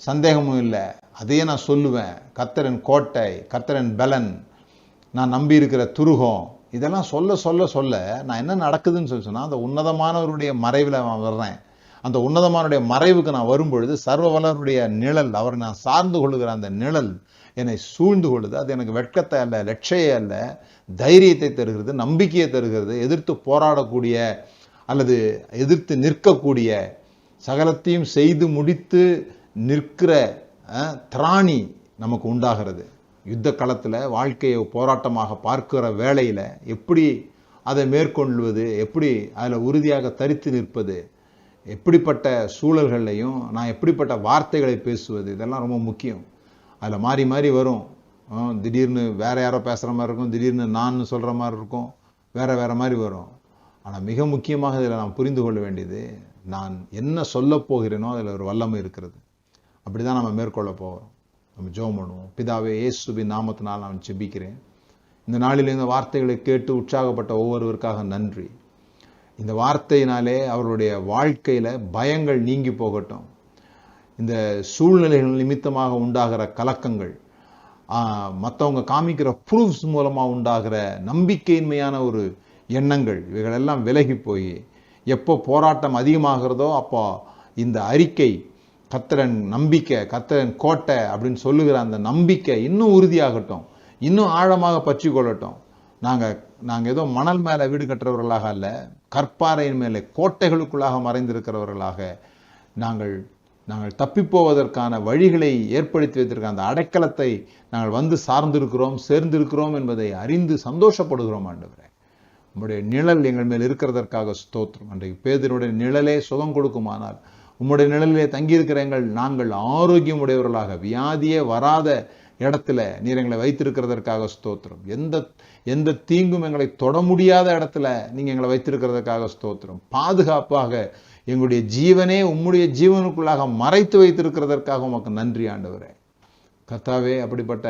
சந்தேகமும் இல்லை. அதையே நான் சொல்லுவேன். கர்த்தர் என் கோட்டை, கர்த்தர் என் பலன், நான் நம்பி இருக்கிற துருகம், இதெல்லாம் சொல்ல சொல்ல சொல்ல நான் என்ன நடக்குதுன்னு சொல்லி சொன்னால், அந்த உன்னதமானவருடைய மறைவில் நான் வர்றேன். அந்த உன்னதமானுடைய மறைவுக்கு நான் வரும்பொழுது சர்வ வல்லவருடைய நிழல், அவரை நான் சார்ந்து கொள்ளுகிற அந்த நிழல் என்னை சூழ்ந்து கொள்ளுது. அது எனக்கு வெட்கத்தை அல்ல, லட்சிய அல்ல, தைரியத்தை தருகிறது, நம்பிக்கையை தருகிறது. எதிர்த்து போராடக்கூடிய அல்லது எதிர்த்து நிற்கக்கூடிய, சகலத்தையும் செய்து முடித்து நிற்கிற திராணி நமக்கு உண்டாகிறது. யுத்த களத்தில் வாழ்க்கையை போராட்டமாக பார்க்கிற வேளையில் எப்படி அதை மேற்கொள்வது, எப்படி அதில் உறுதியாக தரித்து நிற்பது, எப்படிப்பட்ட சூழல்கள்லையும் நான் எப்படிப்பட்ட வார்த்தைகளை பேசுவது, இதெல்லாம் ரொம்ப முக்கியம். அதில் மாறி மாறி வரும். திடீர்னு வேற யாரோ பேசுகிற மாதிரி இருக்கும், திடீர்னு நான் சொல்கிற மாதிரி இருக்கும், வேற மாதிரி வரும். ஆனால் மிக முக்கியமாக இதில் நான் புரிந்து கொள்ள வேண்டியது, நான் என்ன சொல்ல போகிறேனோ அதில் ஒரு வல்லமை இருக்கிறது. அப்படி தான் நம்ம மேற்கொள்ள போகிறோம். நம்ம ஜெபம் பண்ணுவோம். பிதாவே, இயேசுவின் நாமத்தினால் நான் ஜெபிக்கிறேன். இந்த நாளில் இந்த வார்த்தைகளை கேட்டு உற்சாகப்பட்ட ஒவ்வொருவருக்காக நன்றி. இந்த வார்த்தையினாலே அவர்களுடைய வாழ்க்கையில் பயங்கள் நீங்கி போகட்டும். இந்த சூழ்நிலைகள் நிமித்தமாக உண்டாகிற கலக்கங்கள், மற்றவங்க காமிக்கிற ப்ரூஃப்ஸ் மூலமாக உண்டாகிற நம்பிக்கையின்மையான ஒரு எண்ணங்கள், இவைகளெல்லாம் விலகி போய் எப்போ போராட்டம் அதிகமாகிறதோ அப்போ இந்த அறிக்கை, கர்த்தரின் நம்பிக்கை, கர்த்தரின் கோட்டை அப்படின்னு சொல்லுகிற அந்த நம்பிக்கை இன்னும் உறுதியாகட்டும், இன்னும் ஆழமாக பற்றி கொள்ளட்டும். நாங்கள் ஏதோ மணல் மேலே வீடு கட்டுறவர்களாக அல்ல, கற்பாறையின் மேலே கோட்டைகளுக்குள்ளாக மறைந்திருக்கிறவர்களாக நாங்கள் தப்பிப்போவதற்கான வழிகளை ஏற்படுத்தி வைத்திருக்க அந்த அடைக்கலத்தை நாங்கள் வந்து சார்ந்திருக்கிறோம், சேர்ந்திருக்கிறோம் என்பதை அறிந்து சந்தோஷப்படுகிறோம். ஆண்டவரே, உம்முடைய நிழல் எங்கள் மேல் இருக்கிறதற்காக ஸ்தோத்திரம். அன்றைக்கு பேதுருடைய நிழலே சுகம் கொடுக்குமானால் உம்முடைய நிழலிலே தங்கியிருக்கிற நாங்கள் ஆரோக்கியம் உடையவர்களாக வியாதியே வராத இடத்துல நீர் எங்களை வைத்திருக்கிறதற்காக ஸ்தோத்திரம். எந்த தீங்கும் எங்களை தொட முடியாத இடத்துல நீங்க எங்களை வைத்திருக்கிறதுக்காக ஸ்தோத்திரம். பாதுகாப்பாக எங்களுடைய ஜீவனே உம்முடைய ஜீவனுக்குள்ளாக மறைத்து வைத்திருக்கிறதற்காக உமக்கு நன்றி ஆண்டவரே. கர்த்தாவே, அப்படிப்பட்ட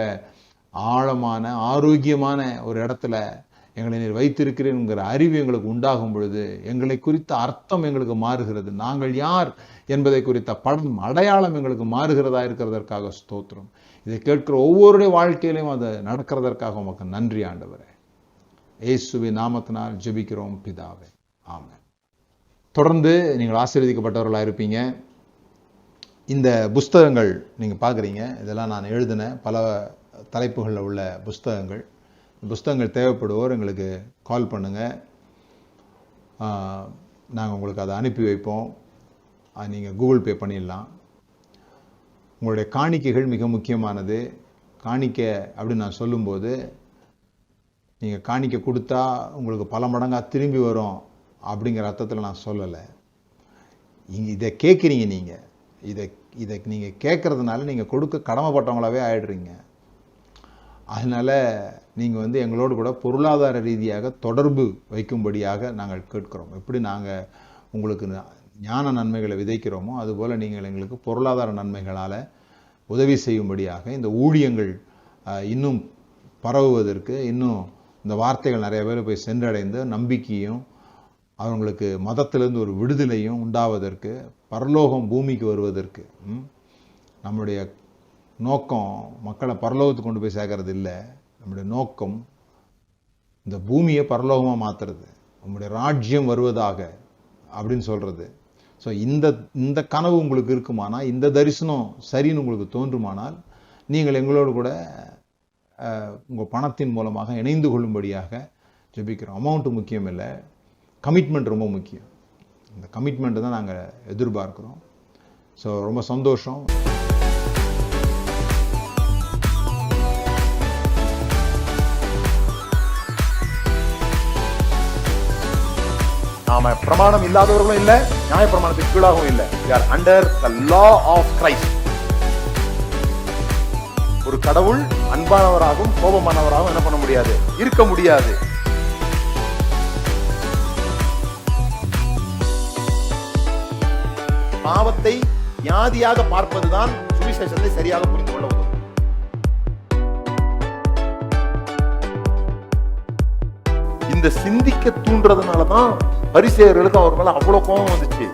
ஆழமான ஆரோக்கியமான ஒரு இடத்துல எங்களை நீர் வைத்திருக்கிறேன்ங்கிற அறிவு எங்களுக்கு உண்டாகும் பொழுது எங்களை குறித்த அர்த்தம் எங்களுக்கு மாறுகிறது. நாங்கள் யார் என்பதை குறித்த படம் அடையாளம் எங்களுக்கு மாறுகிறதா இருக்கிறதற்காக ஸ்தோத்திரம். இதை கேட்கிற ஒவ்வொருடைய வாழ்க்கையிலையும் அது நடக்கிறதற்காக உமக்கு நன்றி ஆண்டவரே. இயேசுவின் நாமத்தினால் ஜெபிக்கிறோம் பிதாவே, ஆமென். தொடர்ந்து நீங்கள் ஆசீர்வதிக்கப்பட்டவர்களாக இருப்பீங்க. இந்த புஸ்தகங்கள் நீங்கள் பார்க்குறீங்க, இதெல்லாம் நான் எழுதின பல தலைப்புகளில் உள்ள புஸ்தகங்கள். புஸ்தகங்கள் தேவைப்படுவோர் எங்களுக்கு கால் பண்ணுங்கள், நாங்கள் உங்களுக்கு அதை அனுப்பி வைப்போம். நீங்கள் கூகுள் பே பண்ணிடலாம். உங்களுடைய காணிக்கைகள் மிக முக்கியமானது. காணிக்கை அப்படின்னு நான் சொல்லும்போது, நீங்கள் காணிக்கை கொடுத்தா உங்களுக்கு பல மடங்காக திரும்பி வரும் அப்படிங்கிற அர்த்தத்தில் நான் சொல்லலை. இதை கேட்குறீங்க, நீங்கள் இதை நீங்கள் கேட்குறதுனால நீங்கள் கொடுக்க கடமைப்பட்டவங்களாவே ஆயிடுறீங்க. அதனால் நீங்கள் எங்களோடு கூட பொருளாதார ரீதியாக தொடர்பு வைக்கும்படியாக நாங்கள் கேட்கிறோம். எப்படி நாங்கள் உங்களுக்கு ஞான நன்மைகளை விதைக்கிறோமோ அதுபோல் நீங்கள் எங்களுக்கு பொருளாதார நன்மைகளால் உதவி செய்யும்படியாக இந்த ஊழியங்கள் இன்னும் பரவுவதற்கு, இன்னும் இந்த வார்த்தைகள் நிறைய பேர் போய் சென்றடைந்து நம்பிக்கையும் அவங்களுக்கு மதத்திலிருந்து ஒரு விடுதலையும் உண்டாவதற்கு, பரலோகம் பூமிக்கு வருவதற்கு. நம்முடைய நோக்கம் மக்களை பரலோகத்துக்கு கொண்டு போய் சேர்க்கறது இல்லை. நம்முடைய நோக்கம் இந்த பூமியை பரலோகமாக மாற்றுறது, நம்முடைய ராஜ்யம் வருவதாக அப்படின்னு சொல்கிறது. ஸோ இந்த கனவு உங்களுக்கு இருக்குமானால், இந்த தரிசனம் சரின்னு உங்களுக்கு தோன்றுமானால், நீங்கள் எங்களோடு கூட உங்கள் பணத்தின் மூலமாக இணைந்து கொள்ளும்படியாக ஜெபிக்கிறோம். அமௌண்ட்டு முக்கியம் இல்லை, கமிட்மெண்ட் ரொம்ப முக்கியம். இந்த கமிட்மெண்ட்டு தான் நாங்கள் எதிர்பார்க்குறோம். ஸோ ரொம்ப சந்தோஷம். நாம பிரமாணம் இல்லாதவர்களும் இல்லை, நியாய பிரமாணத்துக்கு கீழாகவும் இல்லை. We are under the law of Christ. ஒரு கடவுள் அன்பானவராகவும் கோபமானவராகவும் என்ன பண்ண முடியாது, இருக்க முடியாது. பாவத்தை வியாதியாக பார்ப்பதுதான் சுவிசேஷத்தை சரியாக புரிந்து கொள்ள உதவும். இந்த சிந்திக்க தூண்டுறதுனாலதான் பரிசேயர்களுக்கு அவர் மேல அவ்வளவு கோபம் வந்துச்சு.